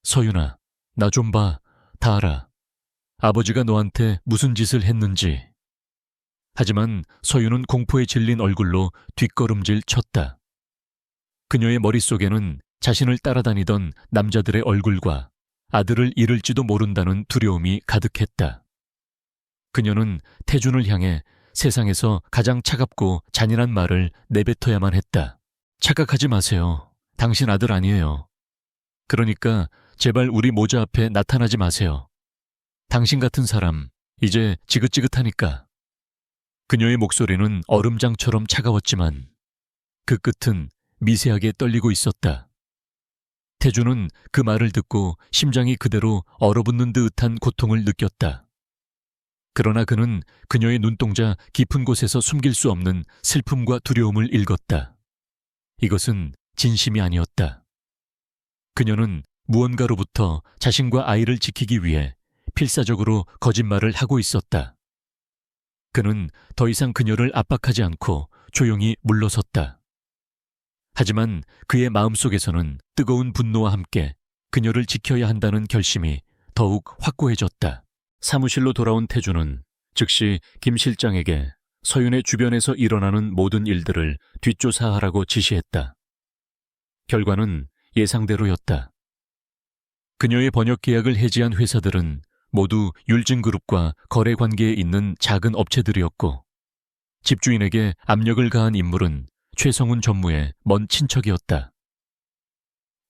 Speaker 1: 서윤아, 나 좀 봐. 다 알아. 아버지가 너한테 무슨 짓을 했는지. 하지만 서윤은 공포에 질린 얼굴로 뒷걸음질 쳤다. 그녀의 머릿속에는 자신을 따라다니던 남자들의 얼굴과 아들을 잃을지도 모른다는 두려움이 가득했다. 그녀는 태준을 향해 세상에서 가장 차갑고 잔인한 말을 내뱉어야만 했다. 착각하지 마세요. 당신 아들 아니에요. 그러니까 제발 우리 모자 앞에 나타나지 마세요. 당신 같은 사람 이제 지긋지긋하니까. 그녀의 목소리는 얼음장처럼 차가웠지만 그 끝은 미세하게 떨리고 있었다. 태준은 그 말을 듣고 심장이 그대로 얼어붙는 듯한 고통을 느꼈다. 그러나 그는 그녀의 눈동자 깊은 곳에서 숨길 수 없는 슬픔과 두려움을 읽었다. 이것은 진심이 아니었다. 그녀는 무언가로부터 자신과 아이를 지키기 위해 필사적으로 거짓말을 하고 있었다. 그는 더 이상 그녀를 압박하지 않고 조용히 물러섰다. 하지만 그의 마음속에서는 뜨거운 분노와 함께 그녀를 지켜야 한다는 결심이 더욱 확고해졌다. 사무실로 돌아온 태준은 즉시 김 실장에게 서윤의 주변에서 일어나는 모든 일들을 뒷조사하라고 지시했다. 결과는 예상대로였다. 그녀의 번역 계약을 해지한 회사들은 모두 율진그룹과 거래 관계에 있는 작은 업체들이었고 집주인에게 압력을 가한 인물은 최성훈 전무의 먼 친척이었다.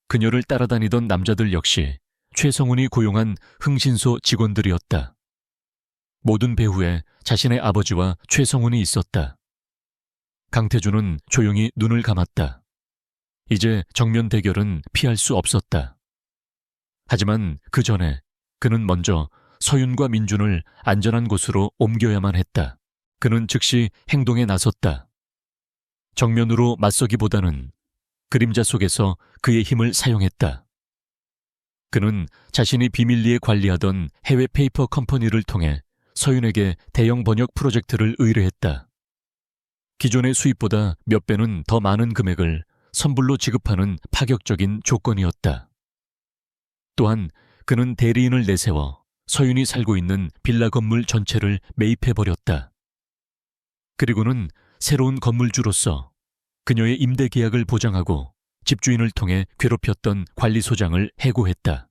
Speaker 1: 그녀를 따라다니던 남자들 역시 최성훈이 고용한 흥신소 직원들이었다. 모든 배후에 자신의 아버지와 최성훈이 있었다. 강태준은 조용히 눈을 감았다. 이제 정면 대결은 피할 수 없었다. 하지만 그 전에 그는 먼저 서윤과 민준을 안전한 곳으로 옮겨야만 했다. 그는 즉시 행동에 나섰다. 정면으로 맞서기보다는 그림자 속에서 그의 힘을 사용했다. 그는 자신이 비밀리에 관리하던 해외 페이퍼 컴퍼니를 통해 서윤에게 대형 번역 프로젝트를 의뢰했다. 기존의 수입보다 몇 배는 더 많은 금액을 선불로 지급하는 파격적인 조건이었다. 또한 그는 대리인을 내세워 서윤이 살고 있는 빌라 건물 전체를 매입해버렸다. 그리고는 새로운 건물주로서 그녀의 임대 계약을 보장하고 집주인을 통해 괴롭혔던 관리소장을 해고했다.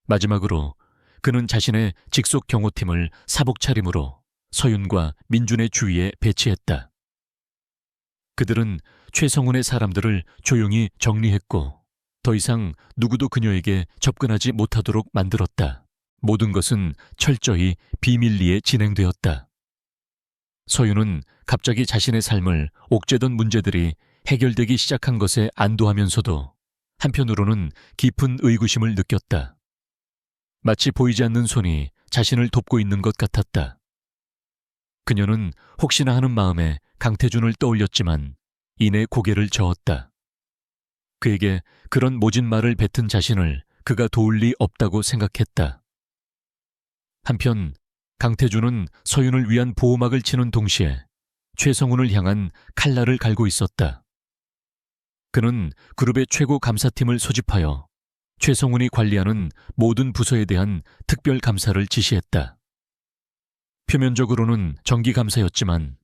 Speaker 1: 마지막으로 그는 자신의 직속 경호팀을 사복 차림으로 서윤과 민준의 주위에 배치했다. 그들은 최성훈의 사람들을 조용히 정리했고 더 이상 누구도 그녀에게 접근하지 못하도록 만들었다. 모든 것은 철저히 비밀리에 진행되었다. 서윤은 갑자기 자신의 삶을 옥죄던 문제들이 해결되기 시작한 것에 안도하면서도 한편으로는 깊은 의구심을 느꼈다. 마치 보이지 않는 손이 자신을 돕고 있는 것 같았다. 그녀는 혹시나 하는 마음에 강태준을 떠올렸지만 이내 고개를 저었다. 그에게 그런 모진 말을 뱉은 자신을 그가 도울 리 없다고 생각했다. 한편 강태준은 서윤을 위한 보호막을 치는 동시에 최성훈을 향한 칼날을 갈고 있었다. 그는 그룹의 최고 감사팀을 소집하여 최성훈이 관리하는 모든 부서에 대한 특별 감사를 지시했다. 표면적으로는 정기 감사였지만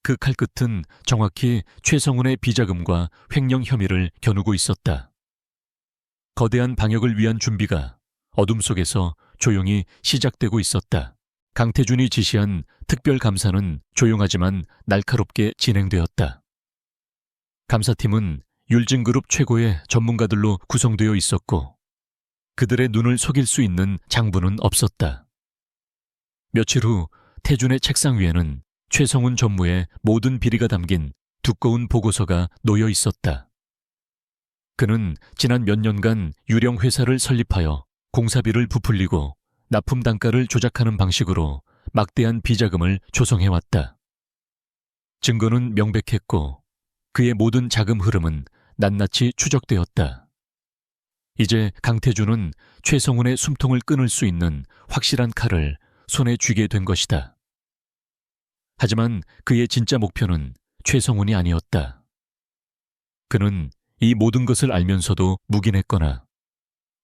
Speaker 1: 그 칼끝은 정확히 최성훈의 비자금과 횡령 혐의를 겨누고 있었다. 거대한 방역을 위한 준비가 어둠 속에서 조용히 시작되고 있었다. 강태준이 지시한 특별 감사는 조용하지만 날카롭게 진행되었다. 감사팀은 율진그룹 최고의 전문가들로 구성되어 있었고 그들의 눈을 속일 수 있는 장부는 없었다. 며칠 후 태준의 책상 위에는 최성훈 전무의 모든 비리가 담긴 두꺼운 보고서가 놓여 있었다. 그는 지난 몇 년간 유령 회사를 설립하여 공사비를 부풀리고 납품 단가를 조작하는 방식으로 막대한 비자금을 조성해왔다. 증거는 명백했고 그의 모든 자금 흐름은 낱낱이 추적되었다. 이제 강태준은 최성훈의 숨통을 끊을 수 있는 확실한 칼을 손에 쥐게 된 것이다. 하지만 그의 진짜 목표는 최성훈이 아니었다. 그는 이 모든 것을 알면서도 묵인했거나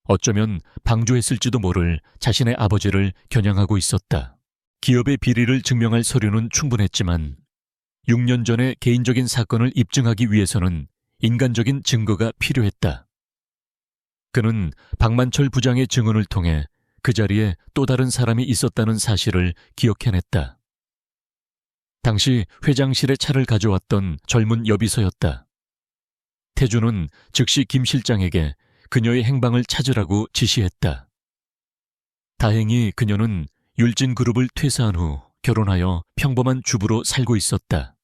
Speaker 1: 어쩌면 방조했을지도 모를 자신의 아버지를 겨냥하고 있었다. 기업의 비리를 증명할 서류는 충분했지만 6년 전의 개인적인 사건을 입증하기 위해서는 인간적인 증거가 필요했다. 그는 박만철 부장의 증언을 통해 그 자리에 또 다른 사람이 있었다는 사실을 기억해냈다. 당시 회장실에 차를 가져왔던 젊은 여비서였다. 태준은 즉시 김 실장에게 그녀의 행방을 찾으라고 지시했다. 다행히 그녀는 율진그룹을 퇴사한 후 결혼하여 평범한 주부로 살고 있었다.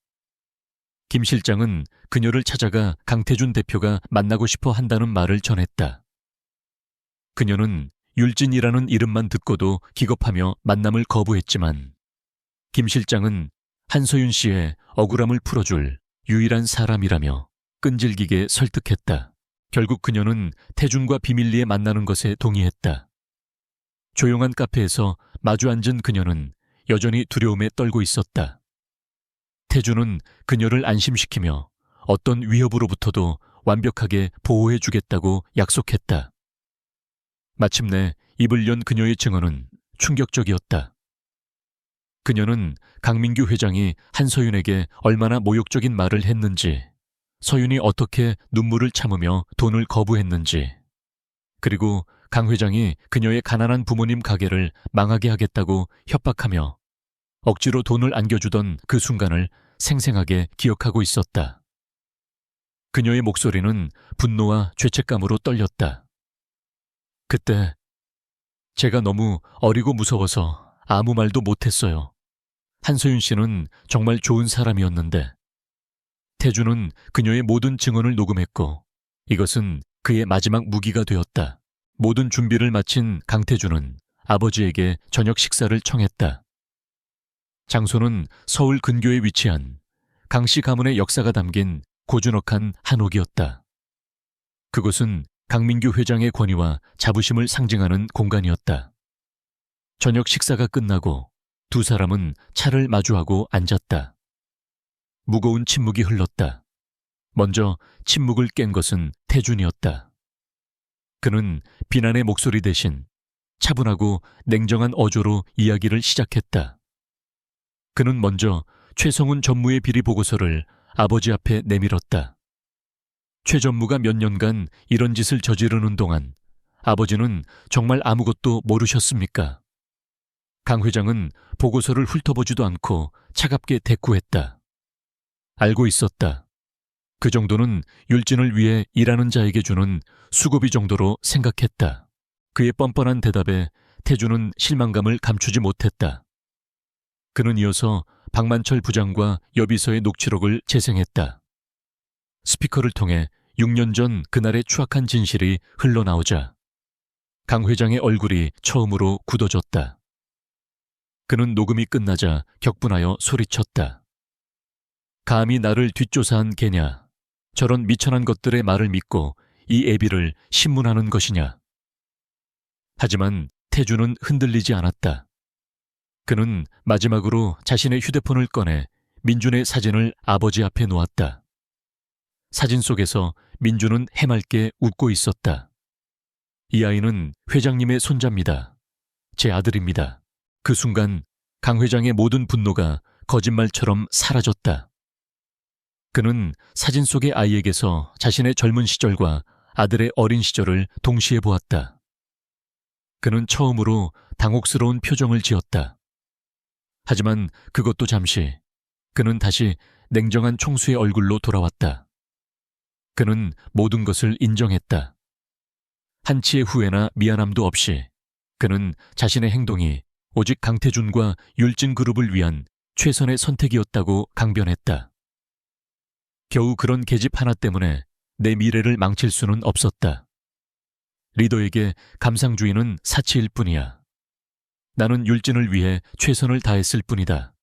Speaker 1: 김 실장은 그녀를 찾아가 강태준 대표가 만나고 싶어 한다는 말을 전했다. 그녀는 율진이라는 이름만 듣고도 기겁하며 만남을 거부했지만 김 실장은 한서윤 씨의 억울함을 풀어줄 유일한 사람이라며 끈질기게 설득했다. 결국 그녀는 태준과 비밀리에 만나는 것에 동의했다. 조용한 카페에서 마주 앉은 그녀는 여전히 두려움에 떨고 있었다. 태준은 그녀를 안심시키며 어떤 위협으로부터도 완벽하게 보호해주겠다고 약속했다. 마침내 입을 연 그녀의 증언은 충격적이었다. 그녀는 강민규 회장이 한서윤에게 얼마나 모욕적인 말을 했는지, 서윤이 어떻게 눈물을 참으며 돈을 거부했는지, 그리고 강 회장이 그녀의 가난한 부모님 가게를 망하게 하겠다고 협박하며 억지로 돈을 안겨주던 그 순간을 생생하게 기억하고 있었다. 그녀의 목소리는 분노와 죄책감으로 떨렸다. 그때 제가 너무 어리고 무서워서 아무 말도 못했어요. 한서윤 씨는 정말 좋은 사람이었는데 태준은 그녀의 모든 증언을 녹음했고 이것은 그의 마지막 무기가 되었다. 모든 준비를 마친 강태준은 아버지에게 저녁 식사를 청했다. 장소는 서울 근교에 위치한 강씨 가문의 역사가 담긴 고즈넉한 한옥이었다. 그곳은 강민규 회장의 권위와 자부심을 상징하는 공간이었다. 저녁 식사가 끝나고 두 사람은 차를 마주하고 앉았다. 무거운 침묵이 흘렀다. 먼저 침묵을 깬 것은 태준이었다. 그는 비난의 목소리 대신 차분하고 냉정한 어조로 이야기를 시작했다. 그는 먼저 최성훈 전무의 비리 보고서를 아버지 앞에 내밀었다. 최 전무가 몇 년간 이런 짓을 저지르는 동안 아버지는 정말 아무것도 모르셨습니까? 강 회장은 보고서를 훑어보지도 않고 차갑게 대꾸했다. 알고 있었다. 그 정도는 율진을 위해 일하는 자에게 주는 수고비 정도로 생각했다. 그의 뻔뻔한 대답에 태준은 실망감을 감추지 못했다. 그는 이어서 박만철 부장과 여비서의 녹취록을 재생했다. 스피커를 통해 6년 전 그날의 추악한 진실이 흘러나오자 강 회장의 얼굴이 처음으로 굳어졌다. 그는 녹음이 끝나자 격분하여 소리쳤다. 감히 나를 뒷조사한 개냐? 저런 미천한 것들의 말을 믿고 이 애비를 신문하는 것이냐? 하지만 태주는 흔들리지 않았다. 그는 마지막으로 자신의 휴대폰을 꺼내 민준의 사진을 아버지 앞에 놓았다. 사진 속에서 민준은 해맑게 웃고 있었다. 이 아이는 회장님의 손자입니다. 제 아들입니다. 그 순간 강 회장의 모든 분노가 거짓말처럼 사라졌다. 그는 사진 속의 아이에게서 자신의 젊은 시절과 아들의 어린 시절을 동시에 보았다. 그는 처음으로 당혹스러운 표정을 지었다. 하지만 그것도 잠시, 그는 다시 냉정한 총수의 얼굴로 돌아왔다. 그는 모든 것을 인정했다. 한치의 후회나 미안함도 없이 그는 자신의 행동이 오직 강태준과 율진그룹을 위한 최선의 선택이었다고 강변했다. 겨우 그런 계집 하나 때문에 내 미래를 망칠 수는 없었다. 리더에게 감상주의는 사치일 뿐이야. 나는 율진을 위해 최선을 다했을 뿐이다.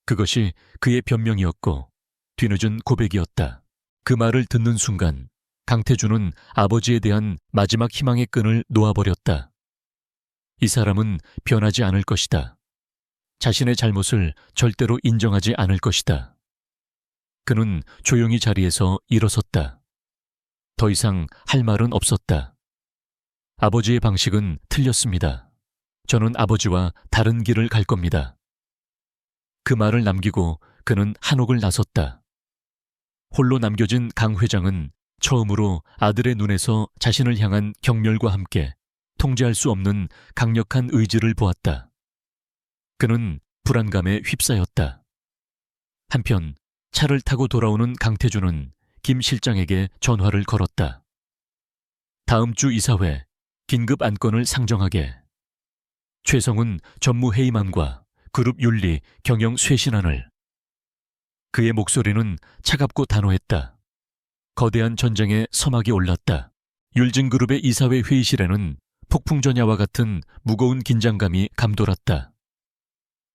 Speaker 1: 그것이 그의 변명이었고 뒤늦은 고백이었다. 그 말을 듣는 순간 강태준은 아버지에 대한 마지막 희망의 끈을 놓아버렸다. 이 사람은 변하지 않을 것이다. 자신의 잘못을 절대로 인정하지 않을 것이다. 그는 조용히 자리에서 일어섰다. 더 이상 할 말은 없었다. 아버지의 방식은 틀렸습니다. 저는 아버지와 다른 길을 갈 겁니다. 그 말을 남기고 그는 한옥을 나섰다. 홀로 남겨진 강 회장은 처음으로 아들의 눈에서 자신을 향한 경멸과 함께 통제할 수 없는 강력한 의지를 보았다. 그는 불안감에 휩싸였다. 한편 차를 타고 돌아오는 강태준은 김 실장에게 전화를 걸었다. 다음 주 이사회 긴급 안건을 상정하게. 최성훈 전무회의만과 그룹 윤리 경영 쇄신안을. 그의 목소리는 차갑고 단호했다. 거대한 전쟁의 서막이 올랐다. 율진그룹의 이사회 회의실에는 폭풍전야와 같은 무거운 긴장감이 감돌았다.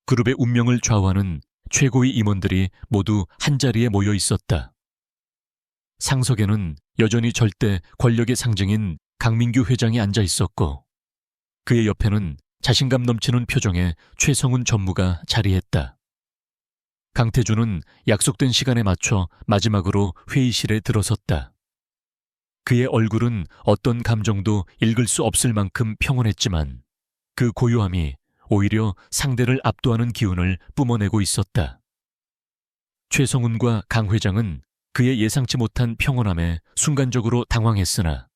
Speaker 1: 그룹의 운명을 좌우하는 최고위 임원들이 모두 한자리에 모여 있었다. 상석에는 여전히 절대 권력의 상징인 강민규 회장이 앉아 있었고 그의 옆에는 자신감 넘치는 표정의 최성훈 전무가 자리했다. 강태준은 약속된 시간에 맞춰 마지막으로 회의실에 들어섰다. 그의 얼굴은 어떤 감정도 읽을 수 없을 만큼 평온했지만 그 고요함이 오히려 상대를 압도하는 기운을 뿜어내고 있었다. 최성훈과 강 회장은 그의 예상치 못한 평온함에 순간적으로 당황했으나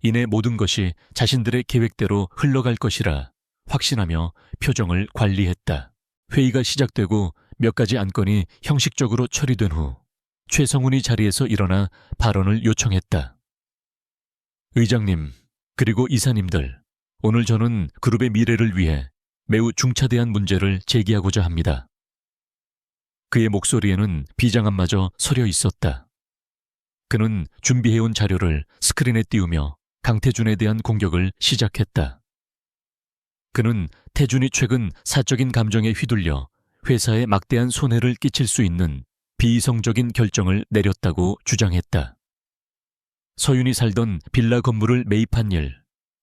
Speaker 1: 이내 모든 것이 자신들의 계획대로 흘러갈 것이라 확신하며 표정을 관리했다. 회의가 시작되고 몇 가지 안건이 형식적으로 처리된 후 최성훈이 자리에서 일어나 발언을 요청했다. 의장님, 그리고 이사님들, 오늘 저는 그룹의 미래를 위해 매우 중차대한 문제를 제기하고자 합니다. 그의 목소리에는 비장함마저 서려 있었다. 그는 준비해온 자료를 스크린에 띄우며 강태준에 대한 공격을 시작했다. 그는 태준이 최근 사적인 감정에 휘둘려 회사에 막대한 손해를 끼칠 수 있는 비이성적인 결정을 내렸다고 주장했다. 서윤이 살던 빌라 건물을 매입한 일,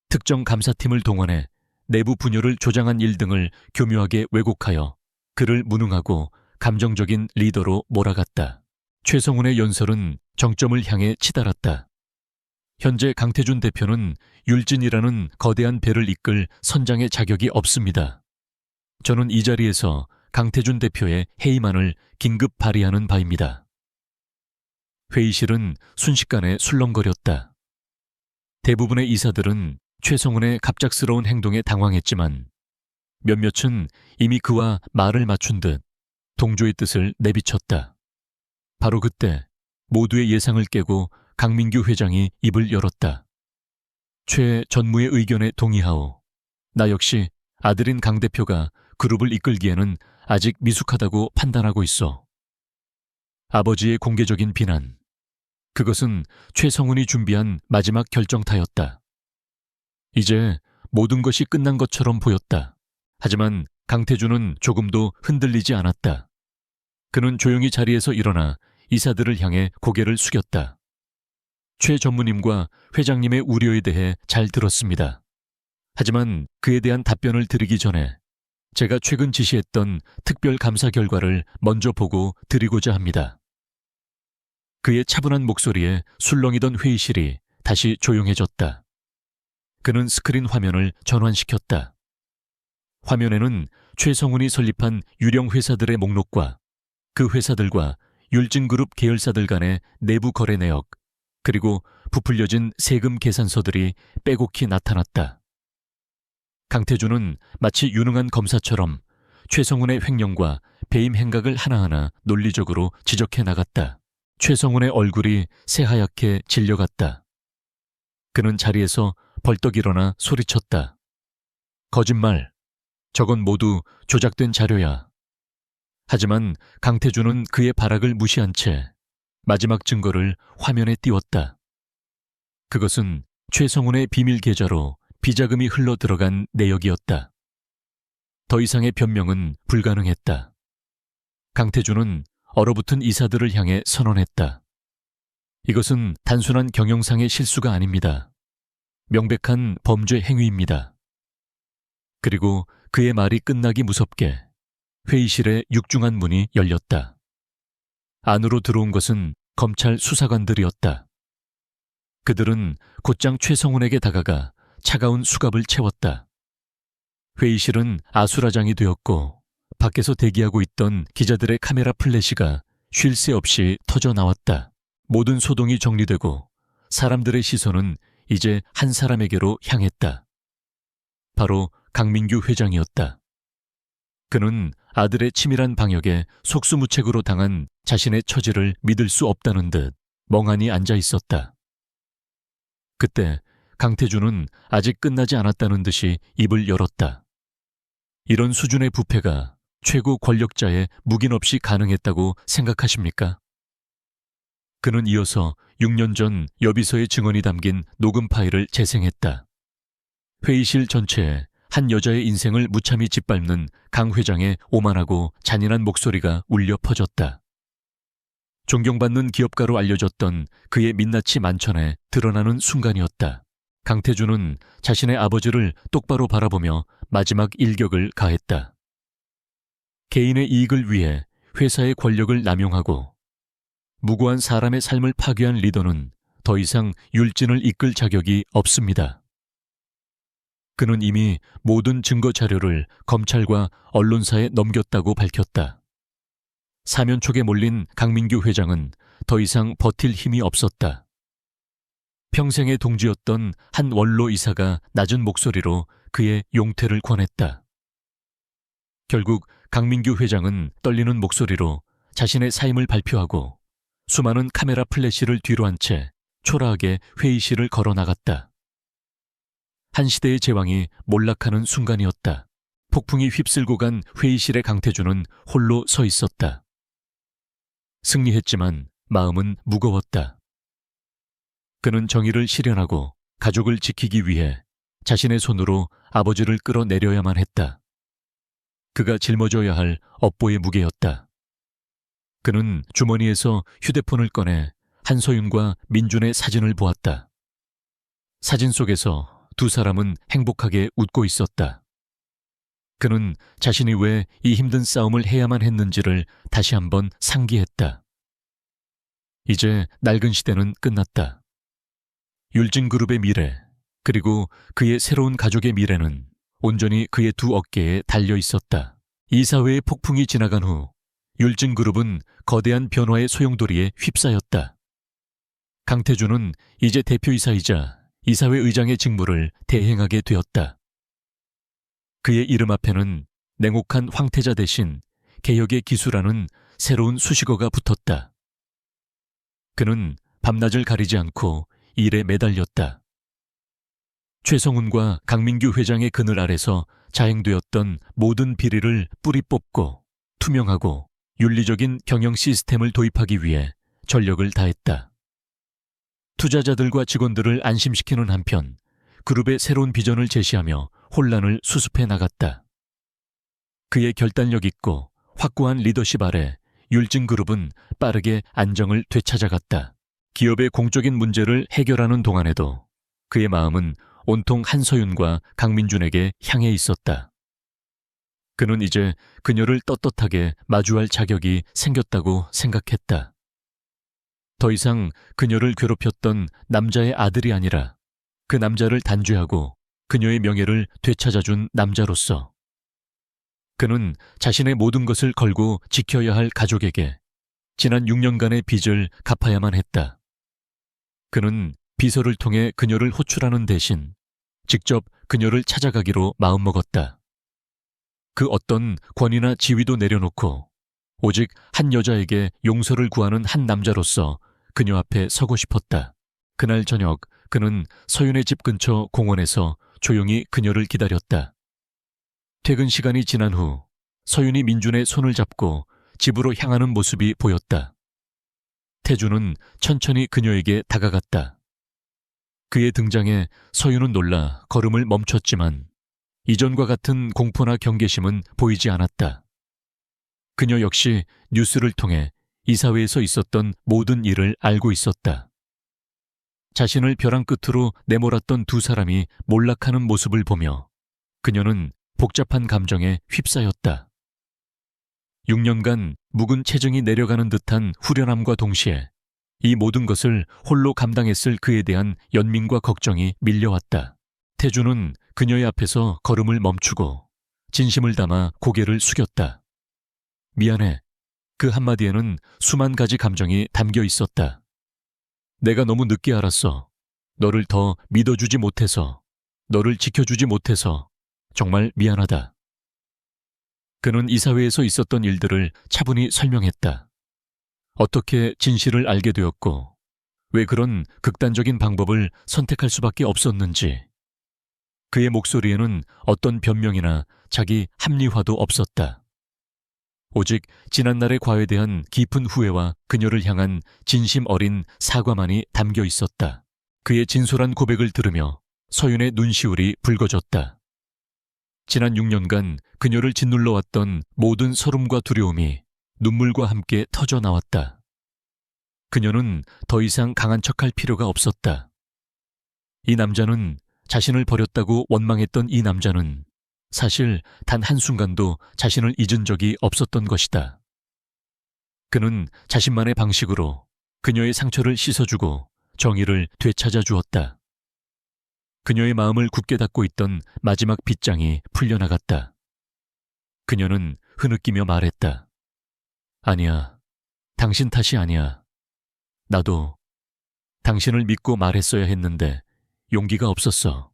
Speaker 1: 특정 감사팀을 동원해 내부 분열을 조장한 일 등을 교묘하게 왜곡하여 그를 무능하고 감정적인 리더로 몰아갔다. 최성훈의 연설은 정점을 향해 치달았다. 현재 강태준 대표는 율진이라는 거대한 배를 이끌 선장의 자격이 없습니다. 저는 이 자리에서 강태준 대표의 해임안을 긴급 발의하는 바입니다. 회의실은 순식간에 술렁거렸다. 대부분의 이사들은 최성훈의 갑작스러운 행동에 당황했지만 몇몇은 이미 그와 말을 맞춘 듯 동조의 뜻을 내비쳤다. 바로 그때 모두의 예상을 깨고 강민규 회장이 입을 열었다. 최 전무의 의견에 동의하오. 나 역시 아들인 강 대표가 그룹을 이끌기에는 아직 미숙하다고 판단하고 있어. 아버지의 공개적인 비난. 그것은 최성훈이 준비한 마지막 결정타였다. 이제 모든 것이 끝난 것처럼 보였다. 하지만 강태준은 조금도 흔들리지 않았다. 그는 조용히 자리에서 일어나 이사들을 향해 고개를 숙였다. 최 전무님과 회장님의 우려에 대해 잘 들었습니다. 하지만 그에 대한 답변을 드리기 전에 제가 최근 지시했던 특별 감사 결과를 먼저 보고 드리고자 합니다. 그의 차분한 목소리에 술렁이던 회의실이 다시 조용해졌다. 그는 스크린 화면을 전환시켰다. 화면에는 최성훈이 설립한 유령 회사들의 목록과 그 회사들과 율증그룹 계열사들 간의 내부 거래 내역, 그리고 부풀려진 세금 계산서들이 빼곡히 나타났다. 강태준은 마치 유능한 검사처럼 최성훈의 횡령과 배임 행각을 하나하나 논리적으로 지적해 나갔다. 최성훈의 얼굴이 새하얗게 질려갔다. 그는 자리에서 벌떡 일어나 소리쳤다. 거짓말. 저건 모두 조작된 자료야. 하지만 강태준은 그의 발악을 무시한 채 마지막 증거를 화면에 띄웠다. 그것은 최성훈의 비밀 계좌로 비자금이 흘러 들어간 내역이었다. 더 이상의 변명은 불가능했다. 강태준은 얼어붙은 이사들을 향해 선언했다. 이것은 단순한 경영상의 실수가 아닙니다. 명백한 범죄 행위입니다. 그리고 그의 말이 끝나기 무섭게 회의실의 육중한 문이 열렸다. 안으로 들어온 것은 검찰 수사관들이었다. 그들은 곧장 최성훈에게 다가가 차가운 수갑을 채웠다. 회의실은 아수라장이 되었고 밖에서 대기하고 있던 기자들의 카메라 플래시가 쉴 새 없이 터져 나왔다. 모든 소동이 정리되고 사람들의 시선은 이제 한 사람에게로 향했다. 바로 강민규 회장이었다. 그는 아들의 치밀한 방역에 속수무책으로 당한 자신의 처지를 믿을 수 없다는 듯 멍하니 앉아 있었다. 그때 강태준은 아직 끝나지 않았다는 듯이 입을 열었다. 이런 수준의 부패가 최고 권력자의 묵인 없이 가능했다고 생각하십니까? 그는 이어서 6년 전 여비서의 증언이 담긴 녹음 파일을 재생했다. 회의실 전체에 한 여자의 인생을 무참히 짓밟는 강 회장의 오만하고 잔인한 목소리가 울려 퍼졌다. 존경받는 기업가로 알려졌던 그의 민낯이 만천에 드러나는 순간이었다. 강태준은 자신의 아버지를 똑바로 바라보며 마지막 일격을 가했다. 개인의 이익을 위해 회사의 권력을 남용하고 무고한 사람의 삶을 파괴한 리더는 더 이상 율진을 이끌 자격이 없습니다. 그는 이미 모든 증거 자료를 검찰과 언론사에 넘겼다고 밝혔다. 사면촉에 몰린 강민규 회장은 더 이상 버틸 힘이 없었다. 평생의 동지였던 한 원로 이사가 낮은 목소리로 그의 용퇴를 권했다. 결국 강민규 회장은 떨리는 목소리로 자신의 사임을 발표하고 수많은 카메라 플래시를 뒤로 한 채 초라하게 회의실을 걸어 나갔다. 한 시대의 제왕이 몰락하는 순간이었다. 폭풍이 휩쓸고 간 회의실의 강태준은 홀로 서 있었다. 승리했지만 마음은 무거웠다. 그는 정의를 실현하고 가족을 지키기 위해 자신의 손으로 아버지를 끌어내려야만 했다. 그가 짊어져야 할 업보의 무게였다. 그는 주머니에서 휴대폰을 꺼내 한서윤과 민준의 사진을 보았다. 사진 속에서 두 사람은 행복하게 웃고 있었다. 그는 자신이 왜 이 힘든 싸움을 해야만 했는지를 다시 한번 상기했다. 이제 낡은 시대는 끝났다. 율진그룹의 미래, 그리고 그의 새로운 가족의 미래는 온전히 그의 두 어깨에 달려 있었다. 이사회의 폭풍이 지나간 후 율진그룹은 거대한 변화의 소용돌이에 휩싸였다. 강태준은 이제 대표이사이자 이사회 의장의 직무를 대행하게 되었다. 그의 이름 앞에는 냉혹한 황태자 대신 개혁의 기수라는 새로운 수식어가 붙었다. 그는 밤낮을 가리지 않고 일에 매달렸다. 최성훈과 강민규 회장의 그늘 아래서 자행되었던 모든 비리를 뿌리 뽑고 투명하고 윤리적인 경영 시스템을 도입하기 위해 전력을 다했다. 투자자들과 직원들을 안심시키는 한편 그룹의 새로운 비전을 제시하며 혼란을 수습해 나갔다. 그의 결단력 있고 확고한 리더십 아래 율진그룹은 빠르게 안정을 되찾아갔다. 기업의 공적인 문제를 해결하는 동안에도 그의 마음은 온통 한서윤과 강민준에게 향해 있었다. 그는 이제 그녀를 떳떳하게 마주할 자격이 생겼다고 생각했다. 더 이상 그녀를 괴롭혔던 남자의 아들이 아니라 그 남자를 단죄하고 그녀의 명예를 되찾아준 남자로서 그는 자신의 모든 것을 걸고 지켜야 할 가족에게 지난 6년간의 빚을 갚아야만 했다. 그는 비서를 통해 그녀를 호출하는 대신 직접 그녀를 찾아가기로 마음먹었다. 그 어떤 권위나 지위도 내려놓고 오직 한 여자에게 용서를 구하는 한 남자로서 그녀 앞에 서고 싶었다. 그날 저녁 그는 서윤의 집 근처 공원에서 조용히 그녀를 기다렸다. 퇴근 시간이 지난 후 서윤이 민준의 손을 잡고 집으로 향하는 모습이 보였다. 태주는 천천히 그녀에게 다가갔다. 그의 등장에 서윤은 놀라 걸음을 멈췄지만 이전과 같은 공포나 경계심은 보이지 않았다. 그녀 역시 뉴스를 통해 이사회에서 있었던 모든 일을 알고 있었다. 자신을 벼랑 끝으로 내몰았던 두 사람이 몰락하는 모습을 보며 그녀는 복잡한 감정에 휩싸였다. 6년간 묵은 체증이 내려가는 듯한 후련함과 동시에 이 모든 것을 홀로 감당했을 그에 대한 연민과 걱정이 밀려왔다. 태주는 그녀의 앞에서 걸음을 멈추고 진심을 담아 고개를 숙였다. 미안해. 그 한마디에는 수만 가지 감정이 담겨 있었다. 내가 너무 늦게 알았어. 너를 더 믿어주지 못해서, 너를 지켜주지 못해서 정말 미안하다. 그는 이사회에서 있었던 일들을 차분히 설명했다. 어떻게 진실을 알게 되었고 왜 그런 극단적인 방법을 선택할 수밖에 없었는지. 그의 목소리에는 어떤 변명이나 자기 합리화도 없었다. 오직 지난날의 과거에 대한 깊은 후회와 그녀를 향한 진심 어린 사과만이 담겨 있었다. 그의 진솔한 고백을 들으며 서윤의 눈시울이 붉어졌다. 지난 6년간 그녀를 짓눌러왔던 모든 서름과 두려움이 눈물과 함께 터져 나왔다. 그녀는 더 이상 강한 척할 필요가 없었다. 이 남자는 자신을 버렸다고 원망했던 이 남자는 사실 단 한순간도 자신을 잊은 적이 없었던 것이다. 그는 자신만의 방식으로 그녀의 상처를 씻어주고 정의를 되찾아 주었다. 그녀의 마음을 굳게 닫고 있던 마지막 빗장이 풀려나갔다. 그녀는 흐느끼며 말했다. 아니야, 당신 탓이 아니야. 나도 당신을 믿고 말했어야 했는데 용기가 없었어.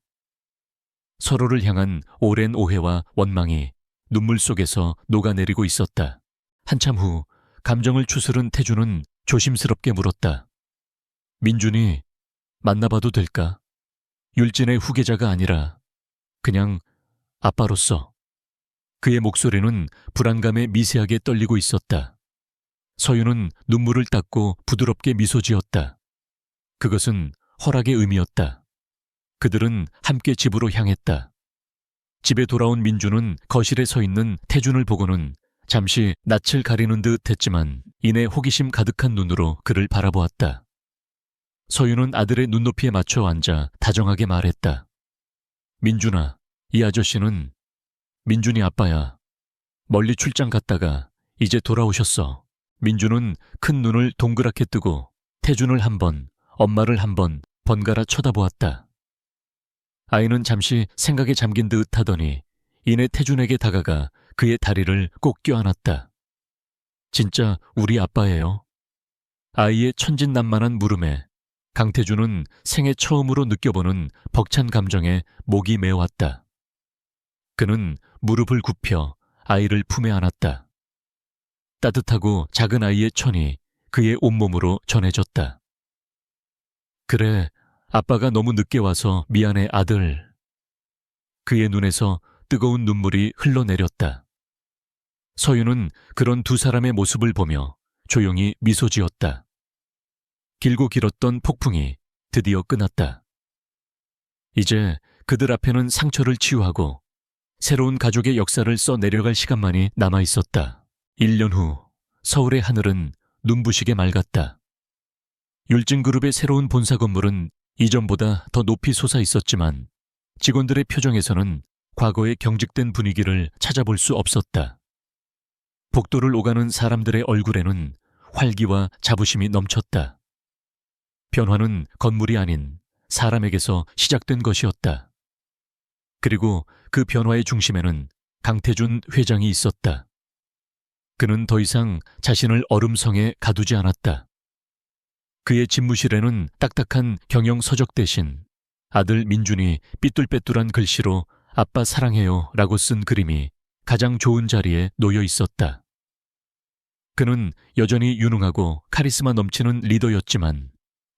Speaker 1: 서로를 향한 오랜 오해와 원망이 눈물 속에서 녹아내리고 있었다. 한참 후 감정을 추스른 태주는 조심스럽게 물었다. 민준이 만나봐도 될까? 율진의 후계자가 아니라 그냥 아빠로서. 그의 목소리는 불안감에 미세하게 떨리고 있었다. 서윤은 눈물을 닦고 부드럽게 미소 지었다. 그것은 허락의 의미였다. 그들은 함께 집으로 향했다. 집에 돌아온 민주는 거실에 서 있는 태준을 보고는 잠시 낯을 가리는 듯 했지만 이내 호기심 가득한 눈으로 그를 바라보았다. 서윤은 아들의 눈높이에 맞춰 앉아 다정하게 말했다. 민준아, 이 아저씨는 민준이 아빠야. 멀리 출장 갔다가 이제 돌아오셨어. 민준은 큰 눈을 동그랗게 뜨고 태준을 한 번, 엄마를 한 번 번갈아 쳐다보았다. 아이는 잠시 생각에 잠긴 듯 하더니 이내 태준에게 다가가 그의 다리를 꼭 껴안았다. 진짜 우리 아빠예요. 아이의 천진난만한 물음에 강태준은 생애 처음으로 느껴보는 벅찬 감정에 목이 메어왔다. 그는 무릎을 굽혀 아이를 품에 안았다. 따뜻하고 작은 아이의 천이 그의 온몸으로 전해졌다. 그래, 아빠가 너무 늦게 와서 미안해 아들. 그의 눈에서 뜨거운 눈물이 흘러내렸다. 서윤은 그런 두 사람의 모습을 보며 조용히 미소 지었다. 길고 길었던 폭풍이 드디어 끝났다. 이제 그들 앞에는 상처를 치유하고 새로운 가족의 역사를 써 내려갈 시간만이 남아 있었다. 1년 후 서울의 하늘은 눈부시게 맑았다. 율진그룹의 새로운 본사 건물은 이전보다 더 높이 솟아 있었지만 직원들의 표정에서는 과거의 경직된 분위기를 찾아볼 수 없었다. 복도를 오가는 사람들의 얼굴에는 활기와 자부심이 넘쳤다. 변화는 건물이 아닌 사람에게서 시작된 것이었다. 그리고 그 변화의 중심에는 강태준 회장이 있었다. 그는 더 이상 자신을 얼음성에 가두지 않았다. 그의 집무실에는 딱딱한 경영 서적 대신 아들 민준이 삐뚤빼뚤한 글씨로 아빠 사랑해요 라고 쓴 그림이 가장 좋은 자리에 놓여 있었다. 그는 여전히 유능하고 카리스마 넘치는 리더였지만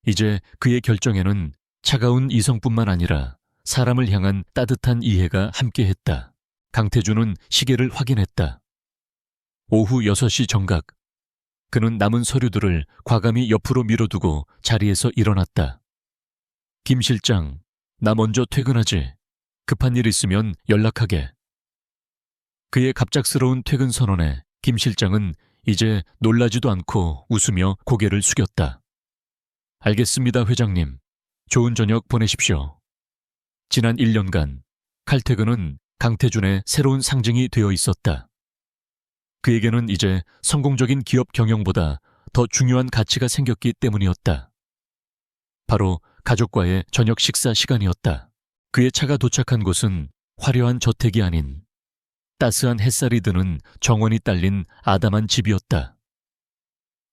Speaker 1: 이제 그의 결정에는 차가운 이성뿐만 아니라 사람을 향한 따뜻한 이해가 함께했다. 강태준은 시계를 확인했다. 오후 6시 정각. 그는 남은 서류들을 과감히 옆으로 밀어두고 자리에서 일어났다. 김 실장, 나 먼저 퇴근하지. 급한 일 있으면 연락하게. 그의 갑작스러운 퇴근 선언에 김 실장은 이제 놀라지도 않고 웃으며 고개를 숙였다. 알겠습니다, 회장님. 좋은 저녁 보내십시오. 지난 1년간 칼퇴근은 강태준의 새로운 상징이 되어 있었다. 그에게는 이제 성공적인 기업 경영보다 더 중요한 가치가 생겼기 때문이었다. 바로 가족과의 저녁 식사 시간이었다. 그의 차가 도착한 곳은 화려한 저택이 아닌 따스한 햇살이 드는 정원이 딸린 아담한 집이었다.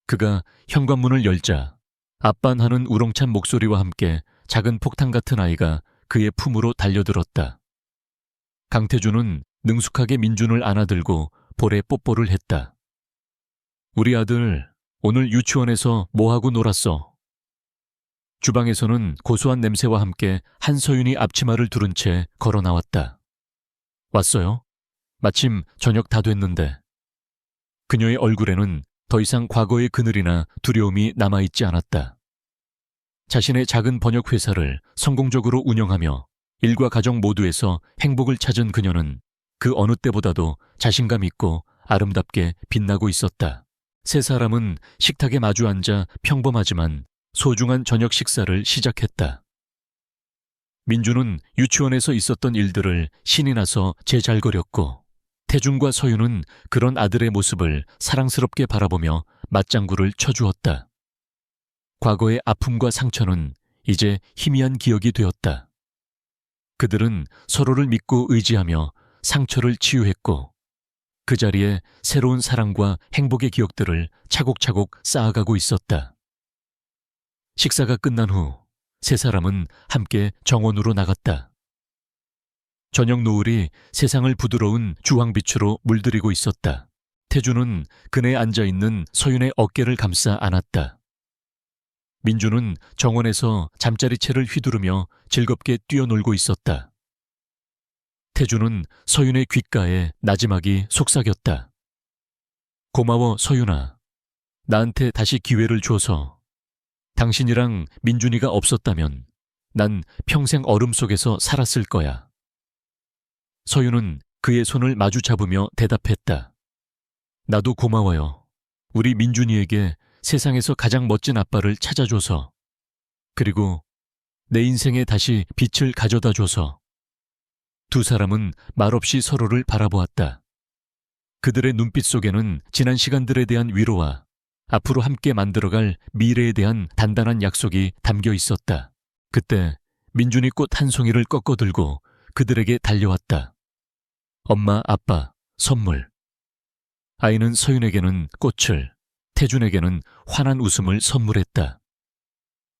Speaker 1: 그가 현관문을 열자 아빤 하는 우렁찬 목소리와 함께 작은 폭탄 같은 아이가 그의 품으로 달려들었다. 강태준은 능숙하게 민준을 안아들고 볼에 뽀뽀를 했다. 우리 아들 오늘 유치원에서 뭐하고 놀았어? 주방에서는 고소한 냄새와 함께 한서윤이 앞치마를 두른 채 걸어 나왔다. 왔어요? 마침 저녁 다 됐는데. 그녀의 얼굴에는 더 이상 과거의 그늘이나 두려움이 남아있지 않았다. 자신의 작은 번역 회사를 성공적으로 운영하며 일과 가정 모두에서 행복을 찾은 그녀는 그 어느 때보다도 자신감 있고 아름답게 빛나고 있었다. 세 사람은 식탁에 마주 앉아 평범하지만 소중한 저녁 식사를 시작했다. 민주는 유치원에서 있었던 일들을 신이 나서 제잘거렸고 태준과 서윤은 그런 아들의 모습을 사랑스럽게 바라보며 맞장구를 쳐주었다. 과거의 아픔과 상처는 이제 희미한 기억이 되었다. 그들은 서로를 믿고 의지하며 상처를 치유했고 그 자리에 새로운 사랑과 행복의 기억들을 차곡차곡 쌓아가고 있었다. 식사가 끝난 후 세 사람은 함께 정원으로 나갔다. 저녁 노을이 세상을 부드러운 주황빛으로 물들이고 있었다. 태준은 그네 앉아있는 서윤의 어깨를 감싸 안았다. 민주는 정원에서 잠자리채를 휘두르며 즐겁게 뛰어놀고 있었다. 태준은 서윤의 귓가에 나지막이 속삭였다. 고마워, 서윤아. 나한테 다시 기회를 줘서. 당신이랑 민준이가 없었다면 난 평생 얼음 속에서 살았을 거야. 서윤은 그의 손을 마주 잡으며 대답했다. 나도 고마워요. 우리 민준이에게 세상에서 가장 멋진 아빠를 찾아줘서. 그리고 내 인생에 다시 빛을 가져다 줘서. 두 사람은 말없이 서로를 바라보았다. 그들의 눈빛 속에는 지난 시간들에 대한 위로와 앞으로 함께 만들어갈 미래에 대한 단단한 약속이 담겨 있었다. 그때 민준이 꽃 한 송이를 꺾어들고 그들에게 달려왔다. 엄마, 아빠, 선물. 아이는 서윤에게는 꽃을, 태준에게는 환한 웃음을 선물했다.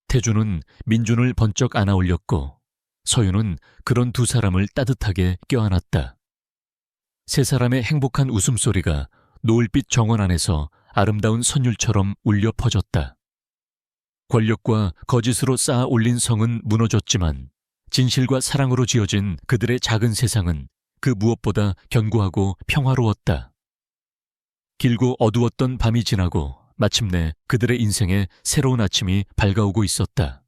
Speaker 1: 태준은 민준을 번쩍 안아 올렸고 서윤은 그런 두 사람을 따뜻하게 껴안았다. 세 사람의 행복한 웃음소리가 노을빛 정원 안에서 아름다운 선율처럼 울려 퍼졌다. 권력과 거짓으로 쌓아 올린 성은 무너졌지만 진실과 사랑으로 지어진 그들의 작은 세상은 그 무엇보다 견고하고 평화로웠다. 길고 어두웠던 밤이 지나고 마침내 그들의 인생에 새로운 아침이 밝아오고 있었다.